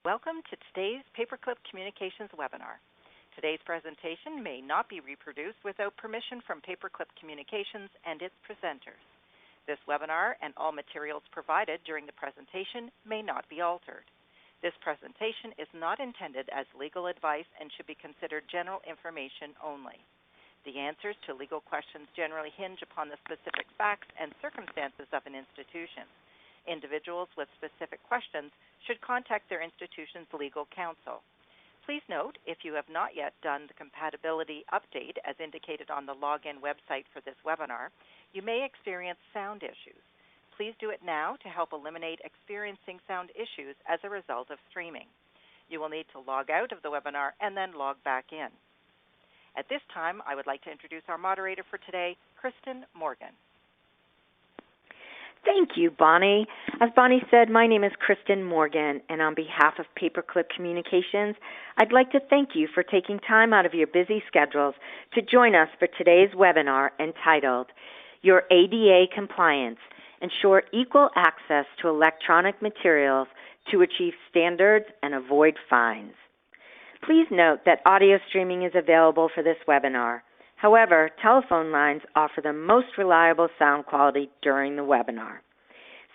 Welcome to today's PaperClip Communications webinar. Today's presentation may not be reproduced without permission from PaperClip Communications and its presenters. This webinar and all materials provided during the presentation may not be altered. This presentation is not intended as legal advice and should be considered general information only. The answers to legal questions generally hinge upon the specific facts and circumstances of an institution. Individuals with specific questions should contact their institution's legal counsel. Please note, if you have not yet done the compatibility update as indicated on the login website for this webinar, you may experience sound issues. Please do it now to help eliminate experiencing sound issues as a result of streaming. You will need to log out of the webinar and then log back in. At this time, I would like to introduce our moderator for today, Kristen Morgan. Thank you, Bonnie. As Bonnie said, my name is Kristen Morgan, and on behalf of PaperClip Communications, I'd like to thank you for taking time out of your busy schedules to join us for today's webinar entitled, Your ADA Compliance, Ensure Equal Access to Electronic Materials to Achieve Standards and Avoid Fines. Please note that audio streaming is available for this webinar. However, telephone lines offer the most reliable sound quality during the webinar.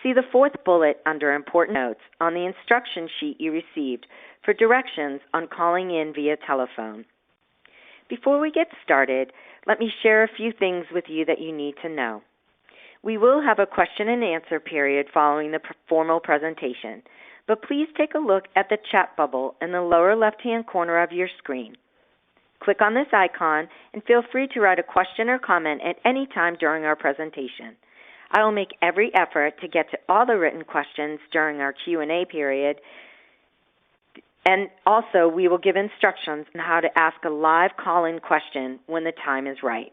See the fourth bullet under Important Notes on the instruction sheet you received for directions on calling in via telephone. Before we get started, let me share a few things with you that you need to know. We will have a question and answer period following the formal presentation, but please take a look at the chat bubble in the lower left-hand corner of your screen. Click on this icon and feel free to write a question or comment at any time during our presentation. I will make every effort to get to all the written questions during our Q&A period, and also we will give instructions on how to ask a live call-in question when the time is right.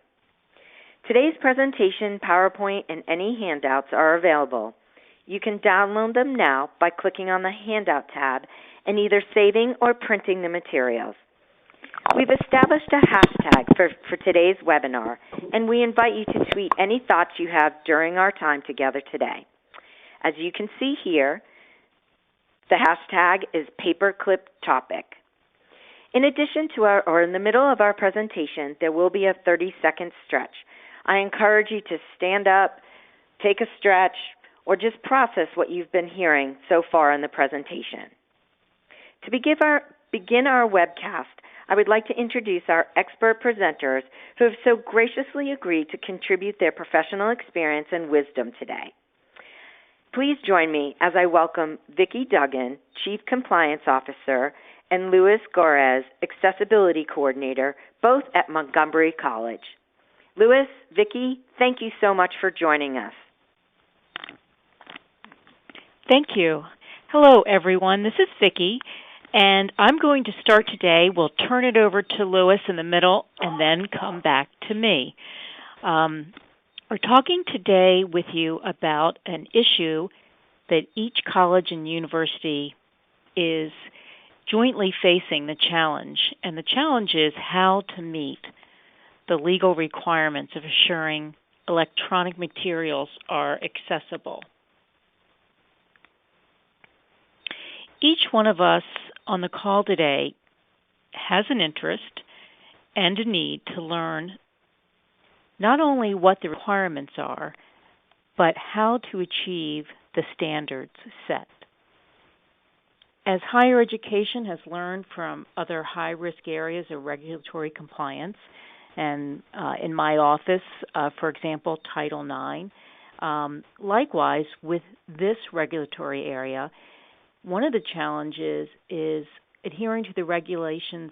Today's presentation, PowerPoint, and any handouts are available. You can download them now by clicking on the Handout tab and either saving or printing the materials. We've established a hashtag for today's webinar, and we invite you to tweet any thoughts you have during our time together today. As you can see here, the hashtag is PaperClipTopic. In addition to in the middle of our presentation, there will be a 30-second stretch. I encourage you to stand up, take a stretch, or just process what you've been hearing so far in the presentation. To begin our webcast, I would like to introduce our expert presenters who have so graciously agreed to contribute their professional experience and wisdom today. Please join me as I welcome Vicki Duggan, Chief Compliance Officer, and Louis Gorez, Accessibility Coordinator, both at Montgomery College. Louis, Vicki, thank you so much for joining us. Thank you. Hello, everyone. This is Vicki. And I'm going to start today. We'll turn it over to Louis in the middle and then come back to me. We're talking today with you about an issue that each college and university is jointly facing the challenge. And the challenge is how to meet the legal requirements of assuring electronic materials are accessible. Each one of us on the call today has an interest and a need to learn not only what the requirements are, but how to achieve the standards set. As higher education has learned from other high-risk areas of regulatory compliance, and in my office, for example, Title IX, likewise with this regulatory area, one of the challenges is adhering to the regulations,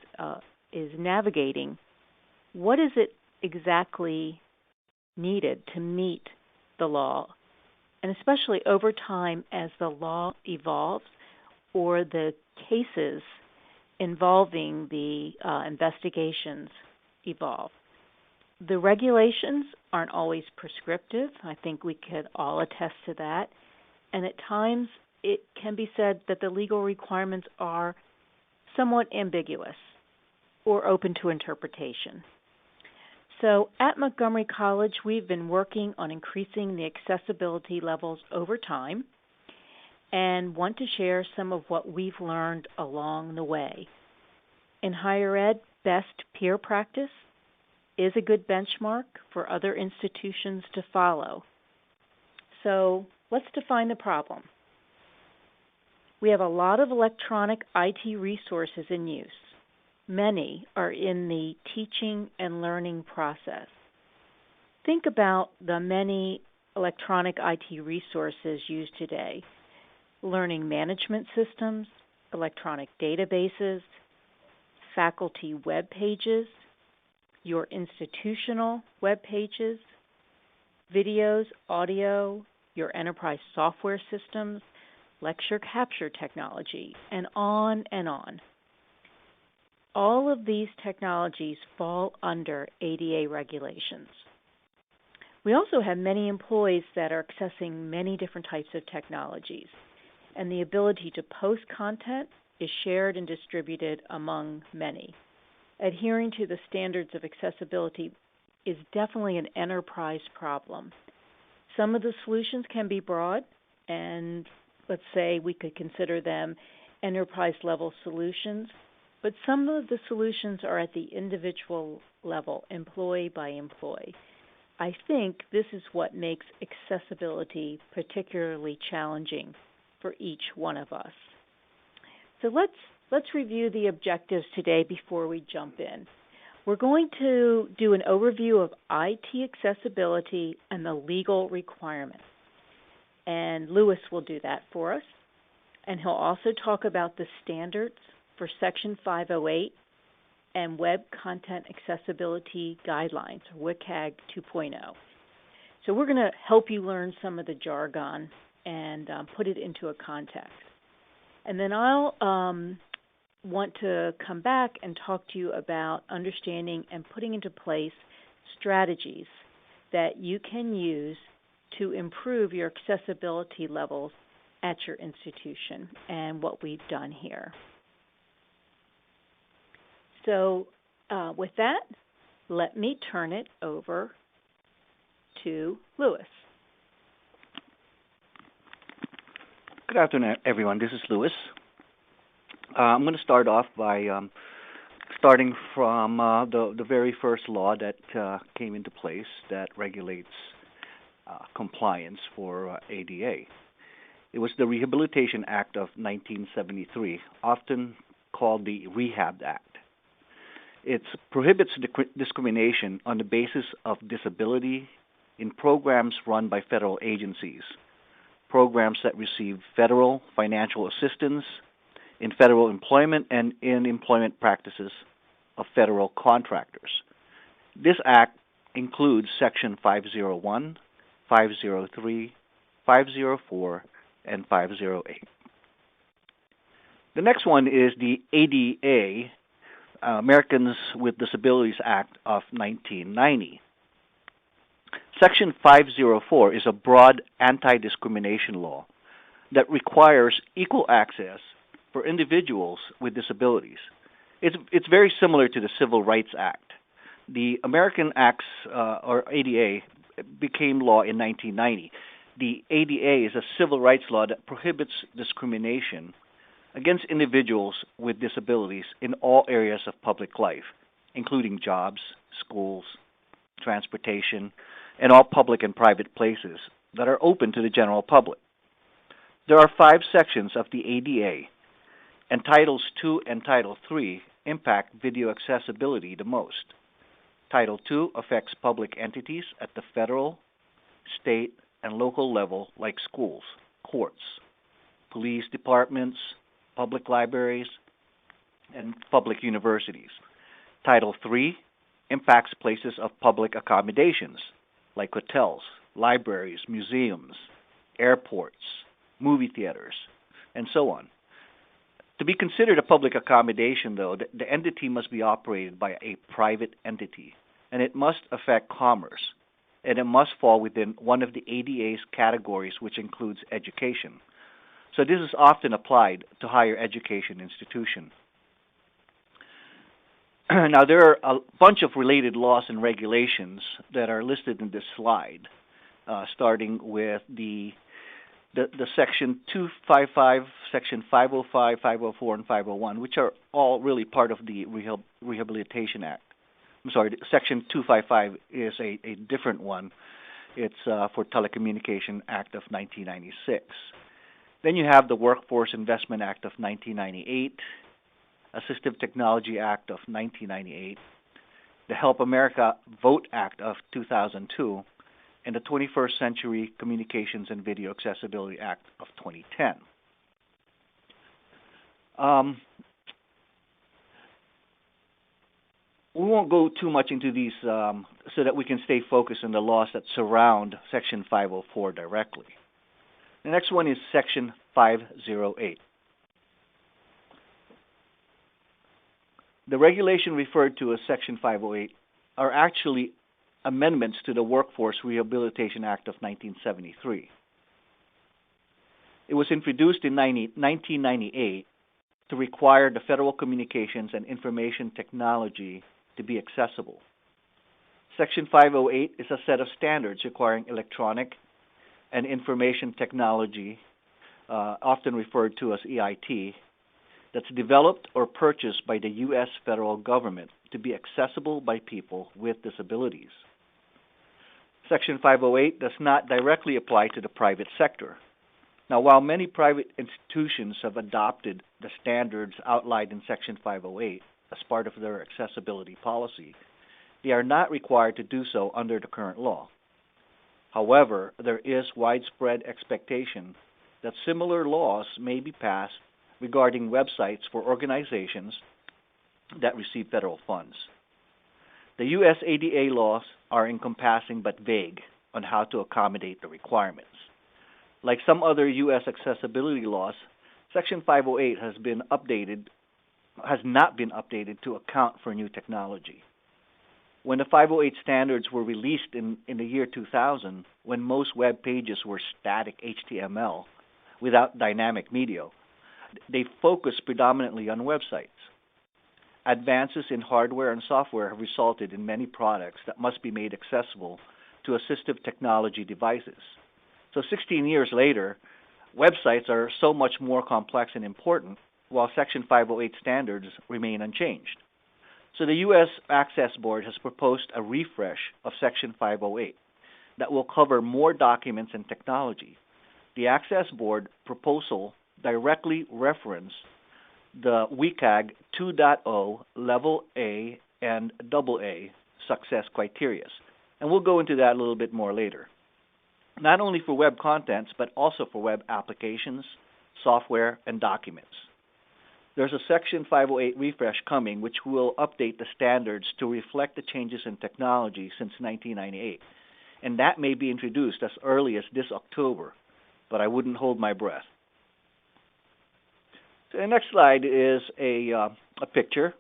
is navigating what is it exactly needed to meet the law, and especially over time as the law evolves or the cases involving the investigations evolve. The regulations aren't always prescriptive. I think we could all attest to that. And at times, it can be said that the legal requirements are somewhat ambiguous or open to interpretation. So at Montgomery College, we've been working on increasing the accessibility levels over time, and want to share some of what we've learned along the way. In higher ed, best peer practice is a good benchmark for other institutions to follow. So let's define the problem. We have a lot of electronic IT resources in use. Many are in the teaching and learning process. Think about the many electronic IT resources used today: learning management systems, electronic databases, faculty web pages, your institutional web pages, videos, audio, your enterprise software systems, lecture capture technology, and on and on. All of these technologies fall under ADA regulations. We also have many employees that are accessing many different types of technologies, and the ability to post content is shared and distributed among many. Adhering to the standards of accessibility is definitely an enterprise problem. Some of the solutions can be broad, and let's say we could consider them enterprise-level solutions, but some of the solutions are at the individual level, employee by employee. I think this is what makes accessibility particularly challenging for each one of us. So let's review the objectives today before we jump in. We're going to do an overview of IT accessibility and the legal requirements. And Lewis will do that for us. And he'll also talk about the standards for Section 508 and Web Content Accessibility Guidelines, WCAG 2.0. So we're going to help you learn some of the jargon and put it into a context. And then I'll want to come back and talk to you about understanding and putting into place strategies that you can use to improve your accessibility levels at your institution and what we've done here. So with that, let me turn it over to Lewis. Good afternoon, everyone. This is Lewis. I'm going to start off by starting from the very first law that came into place that regulates compliance for ADA. It was the Rehabilitation Act of 1973, often called the Rehab Act. It prohibits discrimination on the basis of disability in programs run by federal agencies, programs that receive federal financial assistance, in federal employment, and in employment practices of federal contractors. This act includes Section 501, 503, 504, and 508. The next one is the ADA, Americans with Disabilities Act of 1990. Section 504 is a broad anti-discrimination law that requires equal access for individuals with disabilities. It's very similar to the Civil Rights Act. The American Acts, or ADA, became law in 1990. The ADA is a civil rights law that prohibits discrimination against individuals with disabilities in all areas of public life, including jobs, schools, transportation, and all public and private places that are open to the general public. There are 5 sections of the ADA, and Titles 2 and Title 3 impact video accessibility the most. Title 2 affects public entities at the federal, state, and local level like schools, courts, police departments, public libraries, and public universities. Title 3 impacts places of public accommodations like hotels, libraries, museums, airports, movie theaters, and so on. To be considered a public accommodation, though, the entity must be operated by a private entity, and it must affect commerce, and it must fall within one of the ADA's categories, which includes education. So this is often applied to higher education institutions. Now, there are a bunch of related laws and regulations that are listed in this slide, starting with the the Section 255, Section 505, 504, and 501, which are all really part of the Rehabilitation Act. I'm sorry, Section 255 is a different one. It's for Telecommunication Act of 1996. Then you have the Workforce Investment Act of 1998, Assistive Technology Act of 1998, the Help America Vote Act of 2002, and the 21st Century Communications and Video Accessibility Act of 2010. We won't go too much into these so that we can stay focused on the laws that surround Section 504 directly. The next one is Section 508. The regulation referred to as Section 508 are actually amendments to the Workforce Rehabilitation Act of 1973. It was introduced in 1998 to require the Federal Communications and Information Technology to be accessible. Section 508 is a set of standards requiring electronic and information technology, often referred to as EIT, that's developed or purchased by the U.S. federal government to be accessible by people with disabilities. Section 508 does not directly apply to the private sector. Now, while many private institutions have adopted the standards outlined in Section 508 as part of their accessibility policy, they are not required to do so under the current law. However, there is widespread expectation that similar laws may be passed regarding websites for organizations that receive federal funds. The U.S. ADA laws are encompassing but vague on how to accommodate the requirements. Like some other U.S. accessibility laws, Section 508 has not been updated to account for new technology. When the 508 standards were released in the year 2000, when most web pages were static HTML without dynamic media, they focused predominantly on websites. Advances in hardware and software have resulted in many products that must be made accessible to assistive technology devices. So 16 years later, websites are so much more complex and important, while Section 508 standards remain unchanged. So the U.S. Access Board has proposed a refresh of Section 508 that will cover more documents and technology. The Access Board proposal directly reference the WCAG 2.0 Level A and AA success criteria. And we'll go into that a little bit more later. Not only for web contents, but also for web applications, software, and documents. There's a Section 508 refresh coming which will update the standards to reflect the changes in technology since 1998. And that may be introduced as early as this October, but I wouldn't hold my breath. So the next slide is a picture.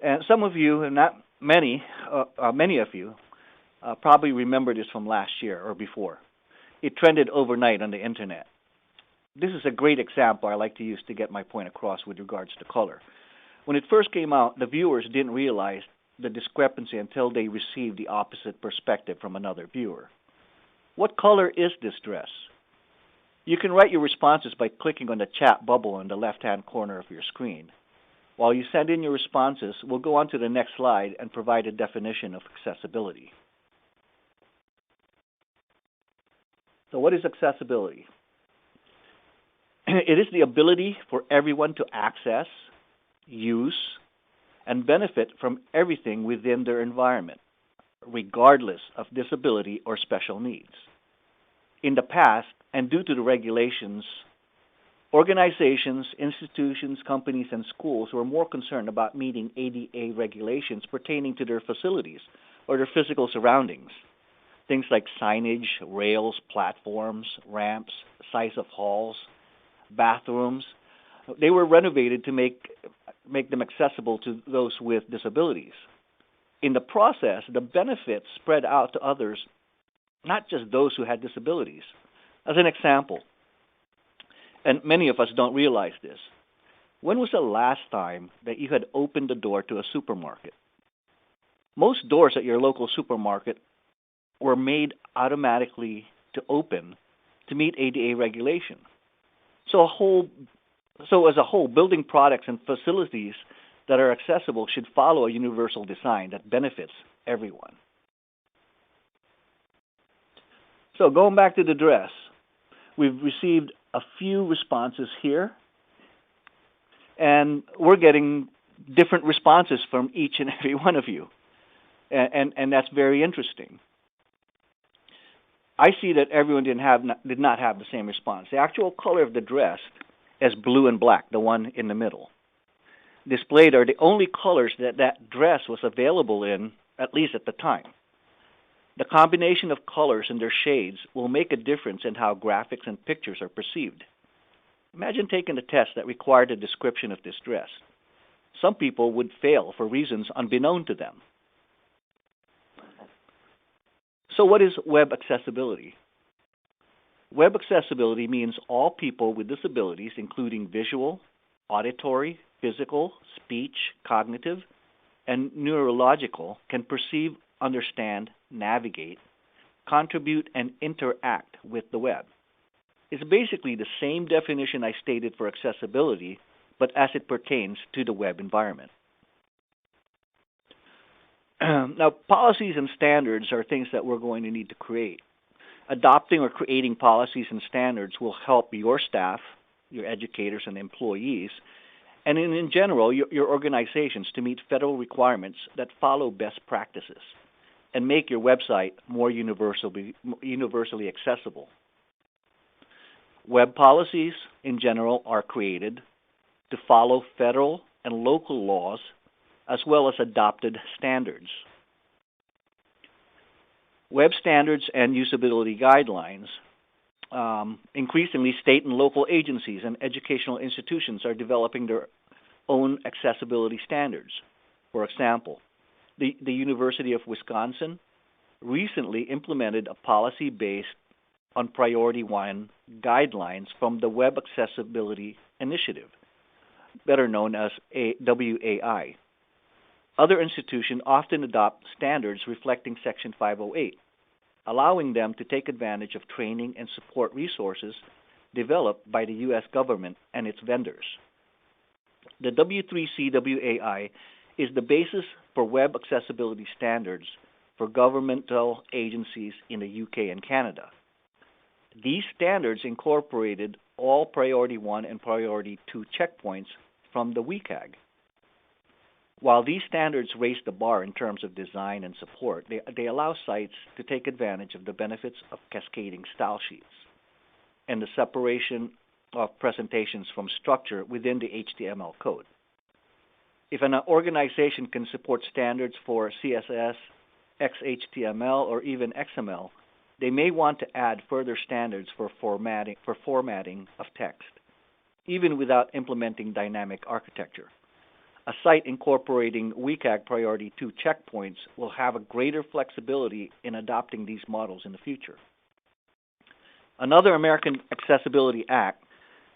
And some of you, and not many of you, probably remember this from last year or before. It trended overnight on the internet. This is a great example I like to use to get my point across with regards to color. When it first came out, the viewers didn't realize the discrepancy until they received the opposite perspective from another viewer. What color is this dress? You can write your responses by clicking on the chat bubble on the left-hand corner of your screen. While you send in your responses, we'll go on to the next slide and provide a definition of accessibility. So what is accessibility? It is the ability for everyone to access, use, and benefit from everything within their environment, regardless of disability or special needs. In the past, and due to the regulations, organizations, institutions, companies, and schools were more concerned about meeting ADA regulations pertaining to their facilities or their physical surroundings. Things like signage, rails, platforms, ramps, size of halls, bathrooms. They were renovated to make them accessible to those with disabilities. In the process, the benefits spread out to others, not just those who had disabilities. As an example, and many of us don't realize this, when was the last time that you had opened the door to a supermarket? Most doors at your local supermarket were made automatically to open to meet ADA regulation. So as a whole, building products and facilities that are accessible should follow a universal design that benefits everyone. So going back to the dress, we've received a few responses here, and we're getting different responses from each and every one of you, and that's very interesting. I see that everyone did not have the same response. The actual color of the dress is blue and black, the one in the middle. Displayed are the only colors that dress was available in, at least at the time. The combination of colors and their shades will make a difference in how graphics and pictures are perceived. Imagine taking a test that required a description of this dress. Some people would fail for reasons unbeknown to them. So what is web accessibility? Web accessibility means all people with disabilities, including visual, auditory, physical, speech, cognitive, and neurological, can perceive, understand, navigate, contribute, and interact with the web. It's basically the same definition I stated for accessibility, but as it pertains to the web environment. Now, policies and standards are things that we're going to need to create. Adopting or creating policies and standards will help your staff, your educators and employees, and in general, your organizations to meet federal requirements that follow best practices and make your website more universally accessible. Web policies, in general, are created to follow federal and local laws as well as adopted standards. Web standards and usability guidelines. Increasingly, state and local agencies and educational institutions are developing their own accessibility standards. For example, the University of Wisconsin recently implemented a policy based on Priority 1 guidelines from the Web Accessibility Initiative, better known as WAI. Other institutions often adopt standards reflecting Section 508, allowing them to take advantage of training and support resources developed by the U.S. government and its vendors. The W3C WAI is the basis for web accessibility standards for governmental agencies in the UK and Canada. These standards incorporated all Priority 1 and Priority 2 checkpoints from the WCAG. While these standards raise the bar in terms of design and support, they allow sites to take advantage of the benefits of cascading style sheets and the separation of presentations from structure within the HTML code. If an organization can support standards for CSS, XHTML, or even XML, they may want to add further standards for formatting of text, even without implementing dynamic architecture. A site incorporating WCAG Priority 2 checkpoints will have a greater flexibility in adopting these models in the future. Another American Accessibility Act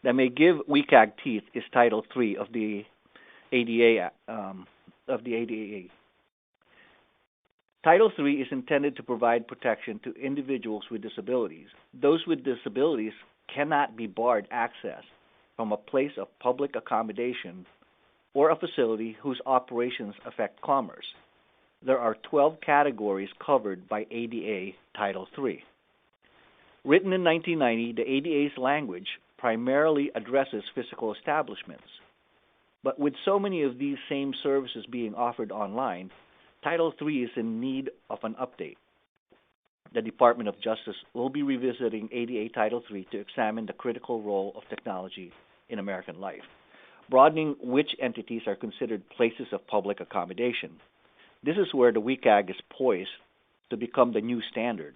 that may give WCAG teeth is Title III of the ADA. Title III is intended to provide protection to individuals with disabilities. Those with disabilities cannot be barred access from a place of public accommodation or a facility whose operations affect commerce. There are 12 categories covered by ADA Title III. Written in 1990, the ADA's language primarily addresses physical establishments. But with so many of these same services being offered online, Title III is in need of an update. The Department of Justice will be revisiting ADA Title III to examine the critical role of technology in American life, broadening which entities are considered places of public accommodation. This is where the WCAG is poised to become the new standard.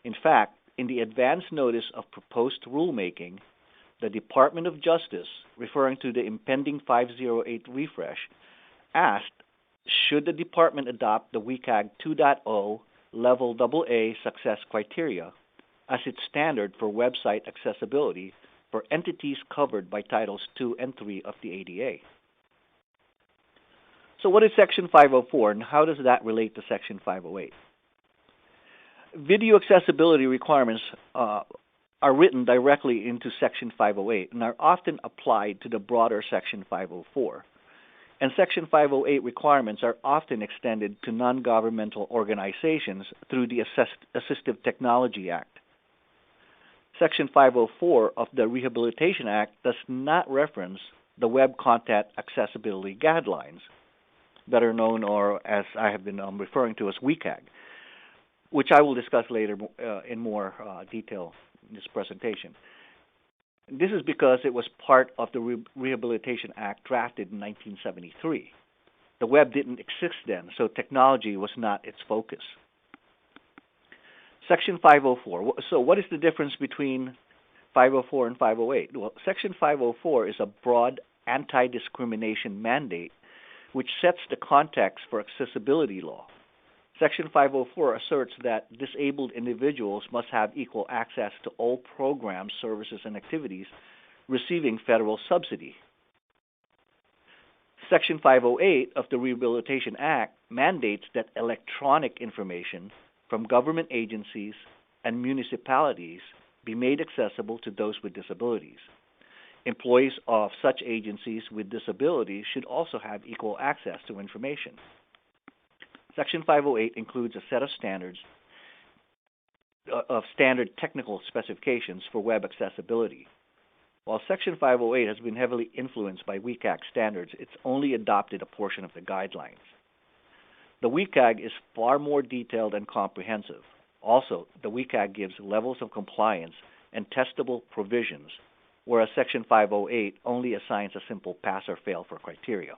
In fact, in the advance notice of proposed rulemaking, the Department of Justice, referring to the impending 508 refresh, asked, should the department adopt the WCAG 2.0 Level AA success criteria as its standard for website accessibility for entities covered by Titles 2 and 3 of the ADA. So what is Section 504 and how does that relate to Section 508? Video accessibility requirements are written directly into Section 508 and are often applied to the broader Section 504. And Section 508 requirements are often extended to non-governmental organizations through the Assistive Technology Act. Section 504 of the Rehabilitation Act does not reference the Web Content Accessibility Guidelines, better known or as I have been referring to as WCAG, which I will discuss later in more detail in this presentation. This is because it was part of the Rehabilitation Act drafted in 1973. The web didn't exist then, so technology was not its focus. Section 504. So what is the difference between 504 and 508? Well, Section 504 is a broad anti-discrimination mandate which sets the context for accessibility law. Section 504 asserts that disabled individuals must have equal access to all programs, services, and activities receiving federal subsidy. Section 508 of the Rehabilitation Act mandates that electronic information from government agencies and municipalities be made accessible to those with disabilities. Employees of such agencies with disabilities should also have equal access to information. Section 508 includes a set of standard technical specifications for web accessibility. While Section 508 has been heavily influenced by WCAG standards, it's only adopted a portion of the guidelines. The WCAG is far more detailed and comprehensive. Also, the WCAG gives levels of compliance and testable provisions, whereas Section 508 only assigns a simple pass or fail for criteria.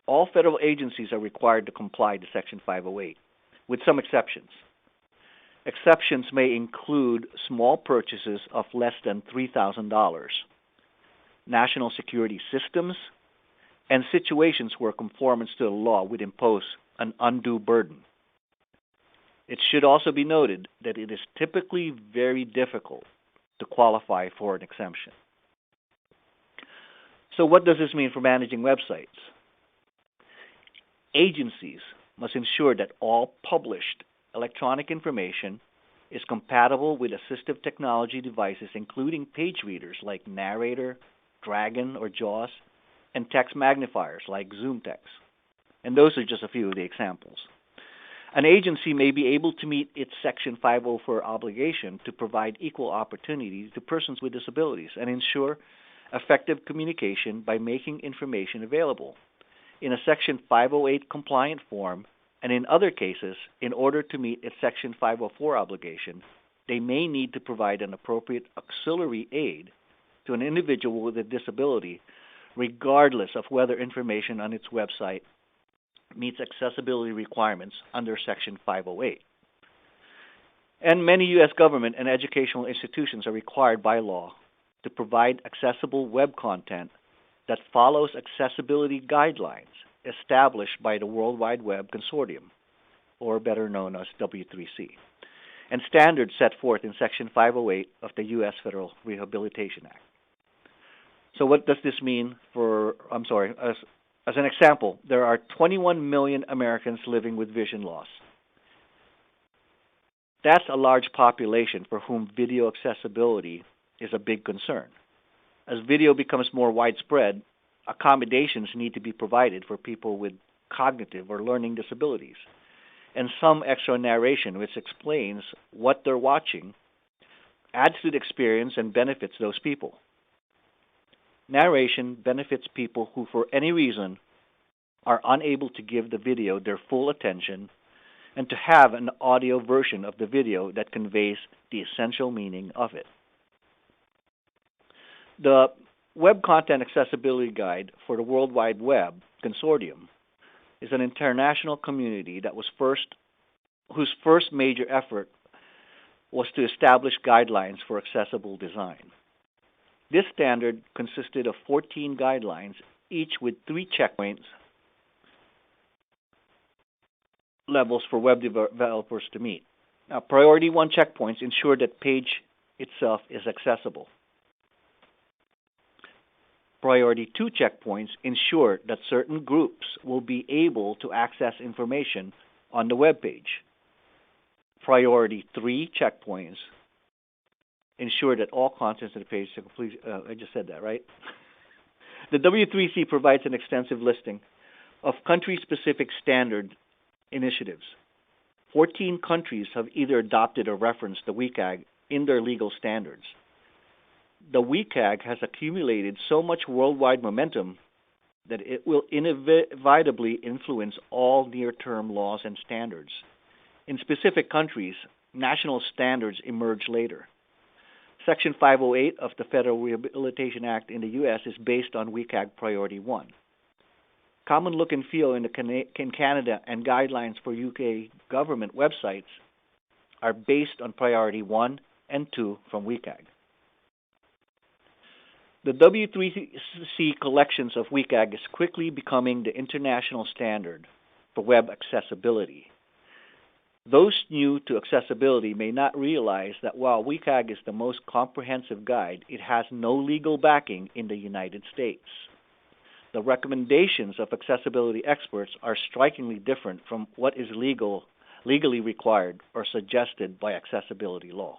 All federal agencies are required to comply to Section 508, with some exceptions. Exceptions may include small purchases of less than $3,000, national security systems, and situations where conformance to the law would impose an undue burden. It should also be noted that it is typically very difficult to qualify for an exemption. So what does this mean for managing websites? Agencies must ensure that all published electronic information is compatible with assistive technology devices, including page readers like Narrator, Dragon, or JAWS, and text magnifiers like ZoomText. And those are just a few of the examples. An agency may be able to meet its Section 504 obligation to provide equal opportunity to persons with disabilities and ensure effective communication by making information available in a Section 508 compliant form, and in other cases, in order to meet its Section 504 obligation, they may need to provide an appropriate auxiliary aid to an individual with a disability, regardless of whether information on its website meets accessibility requirements under Section 508. And many U.S. government and educational institutions are required by law to provide accessible web content that follows accessibility guidelines established by the World Wide Web Consortium, or better known as W3C, and standards set forth in Section 508 of the U.S. Federal Rehabilitation Act. So what does this mean as an example, there are 21 million Americans living with vision loss. That's a large population for whom video accessibility is a big concern. As video becomes more widespread, accommodations need to be provided for people with cognitive or learning disabilities, and some extra narration which explains what they're watching adds to the experience and benefits those people. Narration benefits people who, for any reason, are unable to give the video their full attention and to have an audio version of the video that conveys the essential meaning of it. The Web Content Accessibility Guide for the World Wide Web Consortium is an international community that whose first major effort was to establish guidelines for accessible design. This standard consisted of 14 guidelines, each with 3 checkpoints levels for web developers to meet. Now, Priority 1 checkpoints ensure that page itself is accessible. Priority 2 checkpoints ensure that certain groups will be able to access information on the web page. priority 3 checkpoints ensure that all contents of the page are complete. I just said that, right? The W3C provides an extensive listing of country-specific standard initiatives. 14 countries have either adopted or referenced the WCAG in their legal standards. The WCAG has accumulated so much worldwide momentum that it will inevitably influence all near-term laws and standards. In specific countries, national standards emerge later. Section 508 of the Federal Rehabilitation Act in the U.S. is based on WCAG Priority 1. Common look and feel in Canada and guidelines for UK government websites are based on Priority 1 and 2 from WCAG. The W3C collections of WCAG is quickly becoming the international standard for web accessibility. Those new to accessibility may not realize that while WCAG is the most comprehensive guide, it has no legal backing in the United States. The recommendations of accessibility experts are strikingly different from what is legally required or suggested by accessibility law.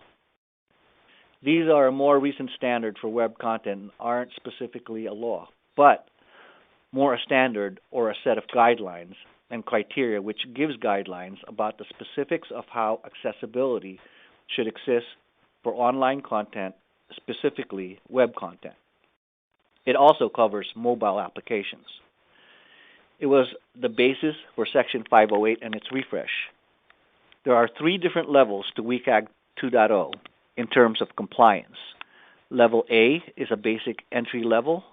These are a more recent standard for web content and aren't specifically a law, but more a standard or a set of guidelines and criteria which gives guidelines about the specifics of how accessibility should exist for online content, specifically web content. It also covers mobile applications. It was the basis for Section 508 and its refresh. There are 3 different levels to WCAG 2.0 in terms of compliance. Level A is a basic entry level.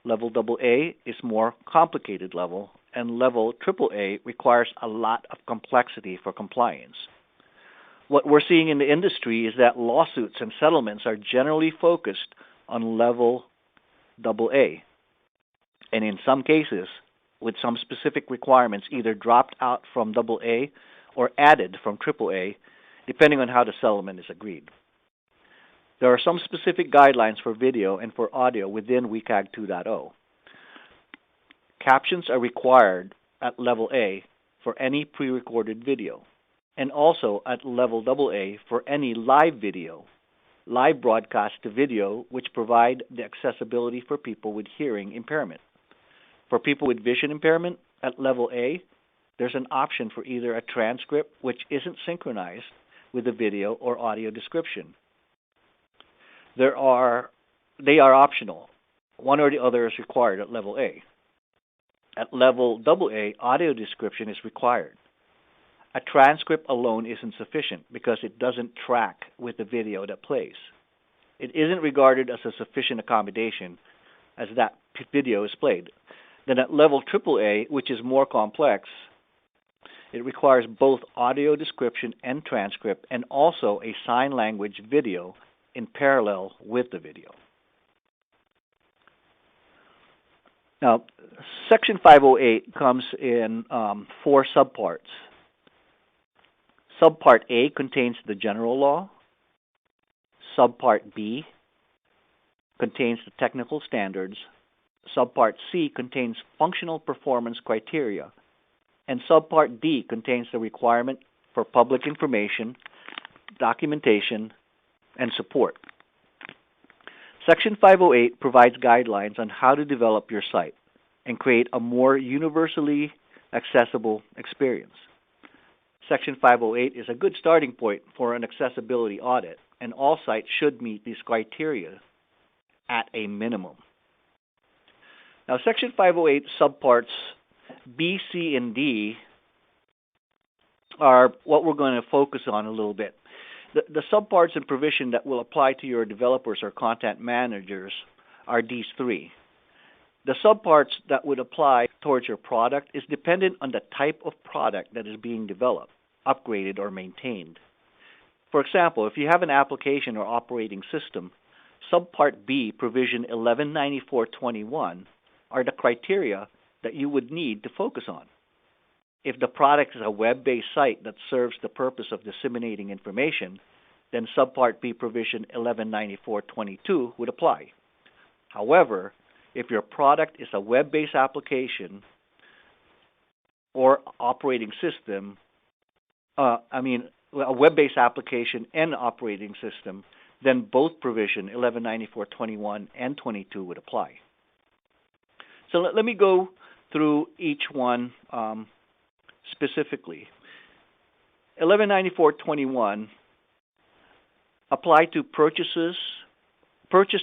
Level AA is more complicated level. And level AAA requires a lot of complexity for compliance. What we're seeing in the industry is that lawsuits and settlements are generally focused on level AA, and in some cases, with some specific requirements either dropped out from AA or added from AAA, depending on how the settlement is agreed. There are some specific guidelines for video and for audio within WCAG 2.0. Captions are required at level A for any pre-recorded video, and also at level AA for any live video, live broadcast to video which provide the accessibility for people with hearing impairment. For people with vision impairment, at level A, there's an option for either a transcript which isn't synchronized with the video or audio description. They are optional. One or the other is required at level A. At level AA, audio description is required. A transcript alone isn't sufficient because it doesn't track with the video that plays. It isn't regarded as a sufficient accommodation as that video is played. Then at level AAA, which is more complex, it requires both audio description and transcript and also a sign language video in parallel with the video. Now, Section 508 comes in 4 subparts. Subpart A contains the general law. Subpart B contains the technical standards. Subpart C contains functional performance criteria. And Subpart D contains the requirement for public information, documentation, and support. Section 508 provides guidelines on how to develop your site and create a more universally accessible experience. Section 508 is a good starting point for an accessibility audit, and all sites should meet these criteria at a minimum. Now, Section 508 subparts B, C, and D are what we're going to focus on a little bit. The subparts and provision that will apply to your developers or content managers are these 3. The subparts that would apply towards your product is dependent on the type of product that is being developed, upgraded, or maintained. For example, if you have an application or operating system, Subpart B, Provision 1194.21, are the criteria that you would need to focus on. If the product is a web-based site that serves the purpose of disseminating information, then Subpart B Provision 1194.22 would apply. However, if your product is a web-based application or operating system, a web-based application and operating system, then both provision 1194.21 and 22 would apply. So let me go through each one specifically. 1194.21 apply to purchased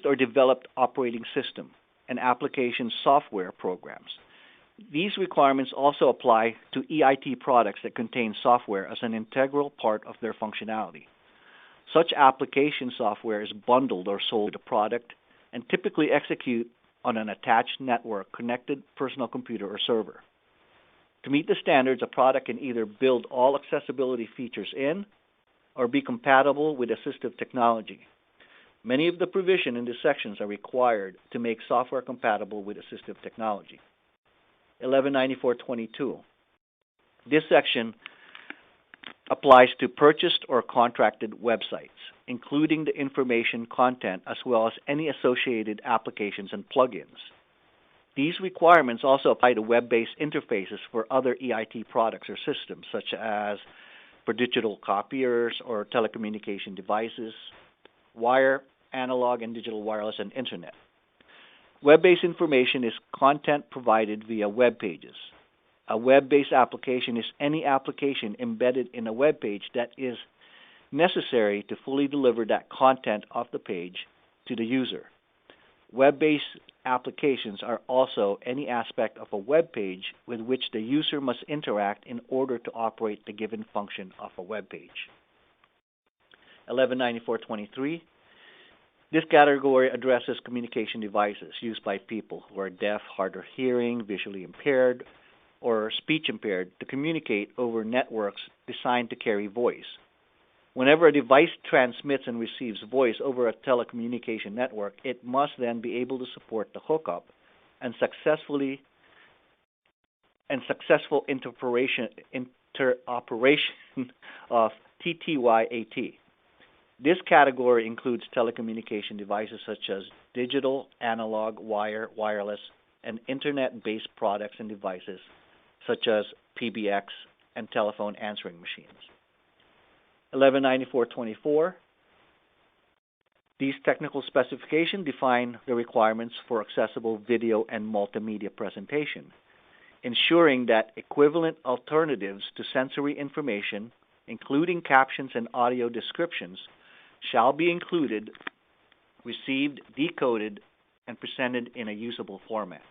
or developed operating system and application software programs. These requirements also apply to EIT products that contain software as an integral part of their functionality. Such application software is bundled or sold to product and typically execute on an attached network connected personal computer or server. To meet the standards, a product can either build all accessibility features in or be compatible with assistive technology. Many of the provision in these sections are required to make software compatible with assistive technology. 1194.22. This section applies to purchased or contracted websites, including the information content as well as any associated applications and plugins. These requirements also apply to web-based interfaces for other EIT products or systems, such as for digital copiers or telecommunication devices, wire, analog and digital wireless, and internet. Web-based information is content provided via web pages. A web-based application is any application embedded in a web page that is necessary to fully deliver that content off the page to the user. Web-based applications are also any aspect of a web page with which the user must interact in order to operate the given function of a web page. 1194.23. This category addresses communication devices used by people who are deaf, hard of hearing, visually impaired, or speech impaired to communicate over networks designed to carry voice. Whenever a device transmits and receives voice over a telecommunication network, it must then be able to support the hookup and successful interoperation of TTY-AT. This category includes telecommunication devices such as digital, analog, wire, wireless, and internet-based products and devices such as PBX and telephone answering machines. 1194.24. These technical specifications define the requirements for accessible video and multimedia presentation, ensuring that equivalent alternatives to sensory information, including captions and audio descriptions, shall be included, received, decoded, and presented in a usable format.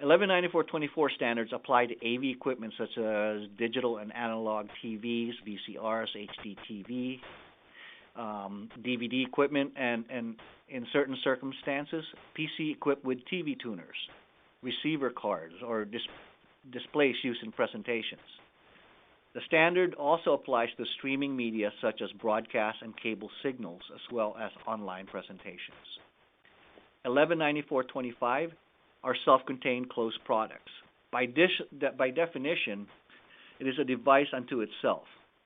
1194.24 standards apply to AV equipment such as digital and analog TVs, VCRs, HDTV, DVD equipment, and in certain circumstances, PC equipped with TV tuners, receiver cards, or displays used in presentations. The standard also applies to streaming media such as broadcast and cable signals, as well as online presentations. 1194.25 are self-contained closed products. By definition, it is a device unto itself.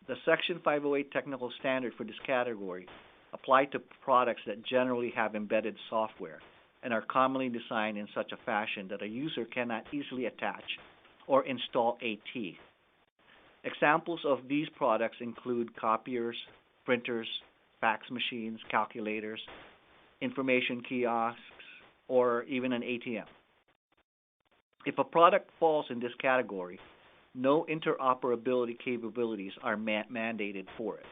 The Section 508 technical standard for this category apply to products that generally have embedded software and are commonly designed in such a fashion that a user cannot easily attach or install AT. Examples of these products include copiers, printers, fax machines, calculators, information kiosks, or even an ATM. If a product falls in this category, no interoperability capabilities are mandated for it.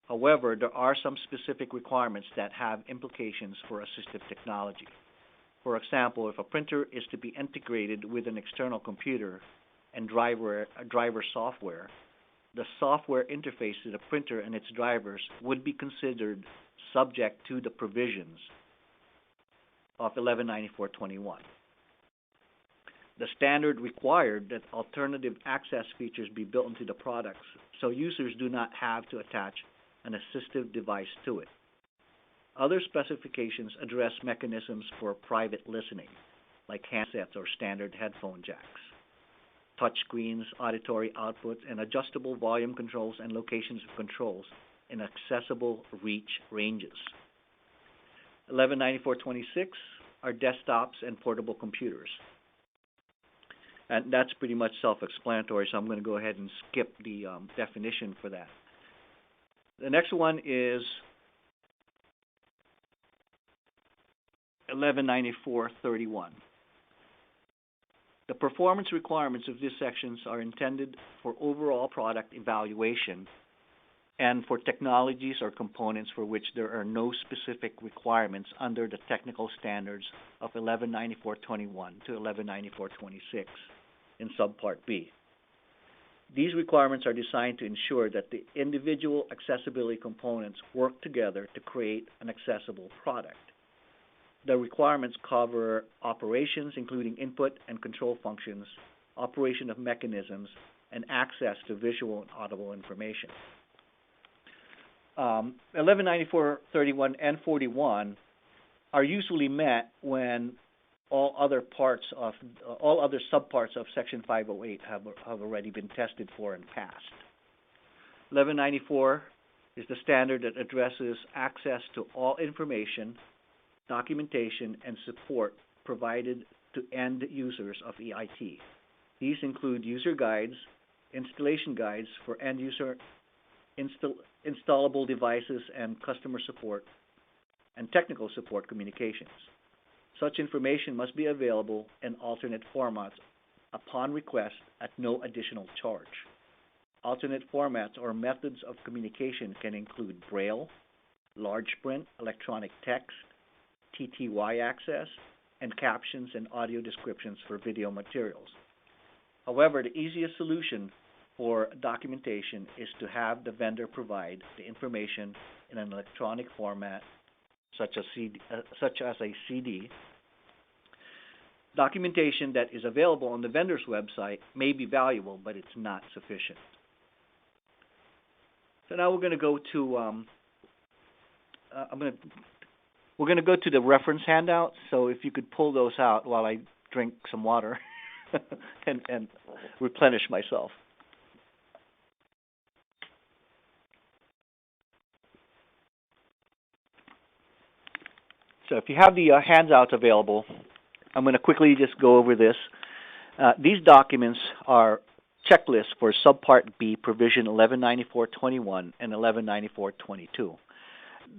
However, there are some specific requirements that have implications for assistive technology. For example, if a printer is to be integrated with an external computer and driver software, the software interface to the printer and its drivers would be considered subject to the provisions of 1194.21. The standard required that alternative access features be built into the products so users do not have to attach an assistive device to it. Other specifications address mechanisms for private listening, like handsets or standard headphone jacks, touchscreens, auditory outputs, and adjustable volume controls and locations of controls in accessible reach ranges. 1194.26 are desktops and portable computers. And that's pretty much self-explanatory, so I'm going to go ahead and skip the definition for that. The next one is 1194.31. The performance requirements of these sections are intended for overall product evaluation and for technologies or components for which there are no specific requirements under the technical standards of 1194.21 to 1194.26 in Subpart B. These requirements are designed to ensure that the individual accessibility components work together to create an accessible product. The requirements cover operations, including input and control functions, operation of mechanisms, and access to visual and audible information. 1194.31 and 41 are usually met when all other subparts of Section 508 have already been tested for and passed. 1194 is the standard that addresses access to all information, documentation, and support provided to end users of EIT. These include user guides, installation guides for end user installable devices and customer support, and technical support communications. Such information must be available in alternate formats upon request at no additional charge. Alternate formats or methods of communication can include Braille, large print, electronic text, TTY access, and captions and audio descriptions for video materials. However, the easiest solution for documentation is to have the vendor provide the information in an electronic format, such as a CD. Documentation that is available on the vendor's website may be valuable, but it's not sufficient. So now we're going to go to we're going to go to the reference handouts. So if you could pull those out while I drink some water and replenish myself. So if you have the handouts available, I'm going to quickly just go over this. These documents are checklists for Subpart B, Provision 1194.21 and 1194.22.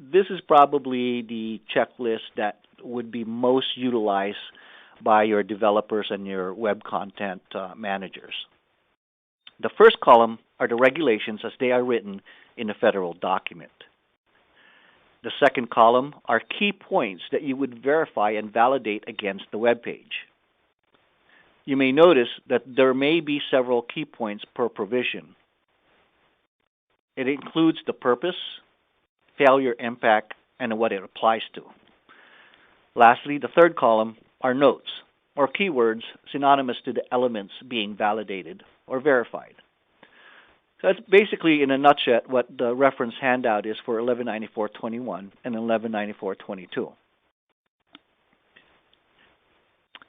This is probably the checklist that would be most utilized by your developers and your web content managers. The first column are the regulations as they are written in a federal document. The second column are key points that you would verify and validate against the web page. You may notice that there may be several key points per provision. It includes the purpose, failure impact, and what it applies to. Lastly, the third column are notes, or keywords synonymous to the elements being validated or verified. So that's basically, in a nutshell, what the reference handout is for 1194.21 and 1194.22.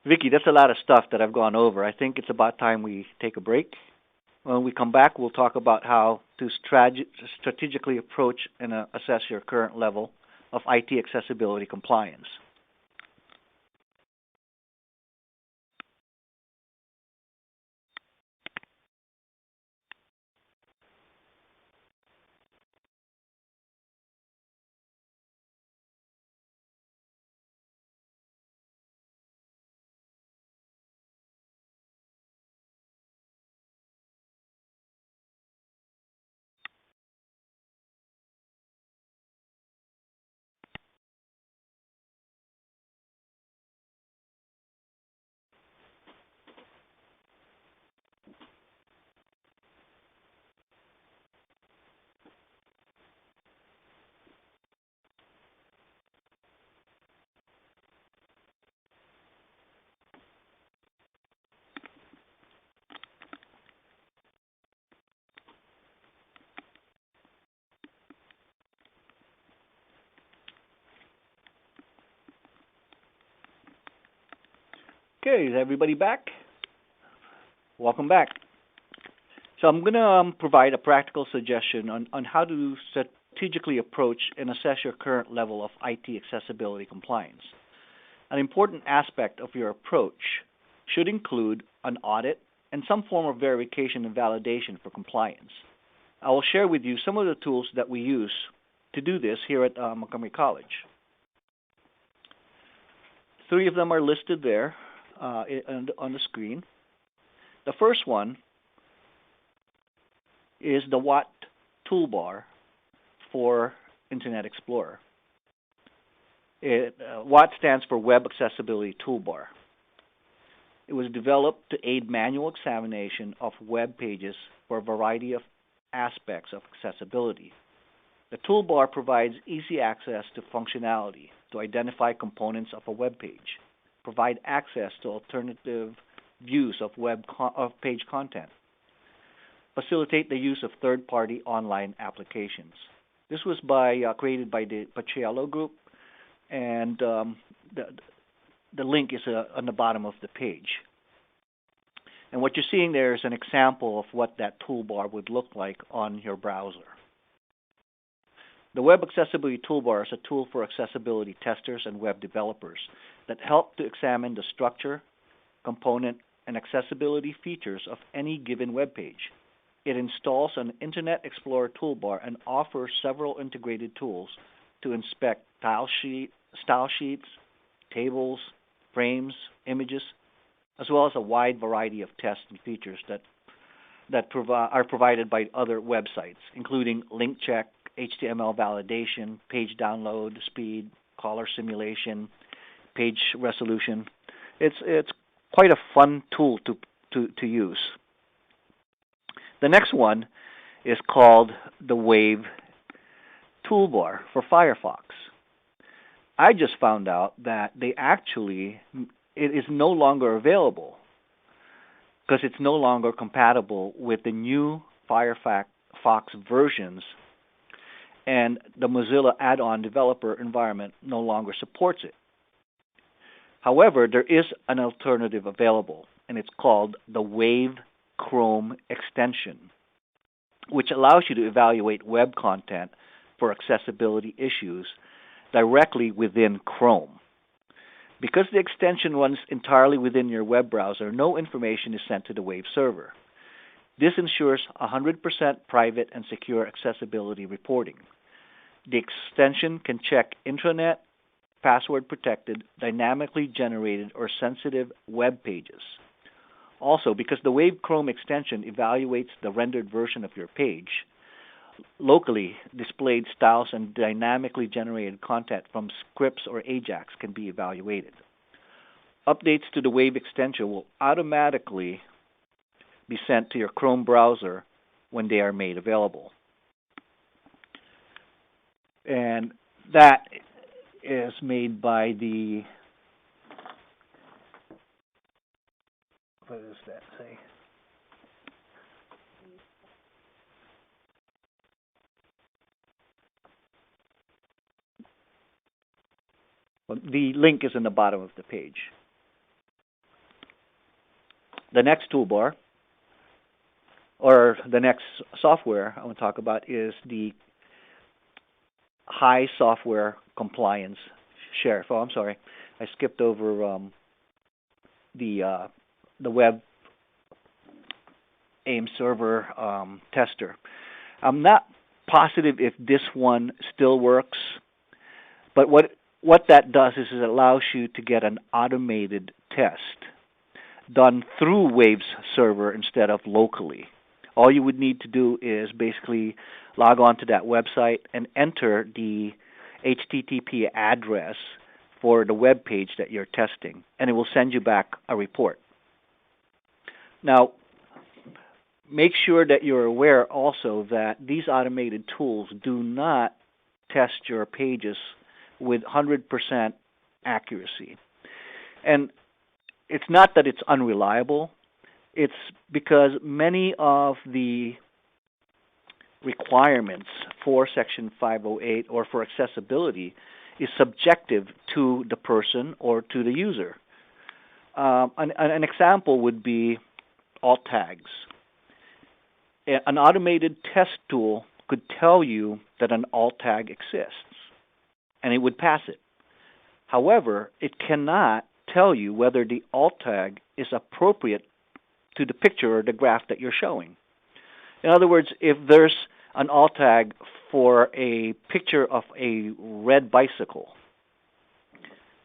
Vicki, that's a lot of stuff that I've gone over. I think it's about time we take a break. When we come back, we'll talk about how to strategically approach and assess your current level of IT accessibility compliance. Okay, is everybody back? Welcome back. So I'm going to provide a practical suggestion on how to strategically approach and assess your current level of IT accessibility compliance. An important aspect of your approach should include an audit and some form of verification and validation for compliance. I will share with you some of the tools that we use to do this here at Montgomery College. 3 of them are listed there on the screen. The first one is the WAT toolbar for Internet Explorer. WAT stands for Web Accessibility Toolbar. It was developed to aid manual examination of web pages for a variety of aspects of accessibility. The toolbar provides easy access to functionality to identify components of a web page, provide access to alternative views of page content, facilitate the use of third-party online applications. This was created by the Paciello Group, and the link is on the bottom of the page. And what you're seeing there is an example of what that toolbar would look like on your browser. The Web Accessibility Toolbar is a tool for accessibility testers and web developers that help to examine the structure, component, and accessibility features of any given web page. It installs an Internet Explorer toolbar and offers several integrated tools to inspect style sheets, tables, frames, images, as well as a wide variety of tests and features that are provided by other websites, including link check, HTML validation, page download speed, caller simulation, page resolution. It's quite a fun tool to use. The next one is called the Wave toolbar for Firefox. I just found out that it is no longer available because it's no longer compatible with the new Firefox versions, and the Mozilla add-on developer environment no longer supports it. However, there is an alternative available, and it's called the Wave Chrome extension, which allows you to evaluate web content for accessibility issues directly within Chrome. Because the extension runs entirely within your web browser, no information is sent to the Wave server. This ensures 100% private and secure accessibility reporting. The extension can check intranet, password-protected, dynamically generated, or sensitive web pages. Also, because the Wave Chrome extension evaluates the rendered version of your page, locally displayed styles and dynamically generated content from scripts or Ajax can be evaluated. Updates to the Wave extension will automatically be sent to your Chrome browser when they are made available. And that is made by the, what does that say? Well, the link is in the bottom of the page. The next toolbar, or the next software I want to talk about, is the High Software Compliance Sheriff. Oh, I'm sorry, I skipped over the Web AIM server tester. I'm not positive if this one still works, but what that does is it allows you to get an automated test done through Wave's server instead of locally. All you would need to do is basically log on to that website and enter the HTTP address for the web page that you're testing, and it will send you back a report. Now, make sure that you're aware also that these automated tools do not test your pages with 100% accuracy. And it's not that it's unreliable. It's because many of the requirements for Section 508 or for accessibility is subjective to the person or to the user. An example would be alt tags. An automated test tool could tell you that an alt tag exists, and it would pass it. However, it cannot tell you whether the alt tag is appropriate to the picture or the graph that you're showing. In other words, if there's an alt tag for a picture of a red bicycle,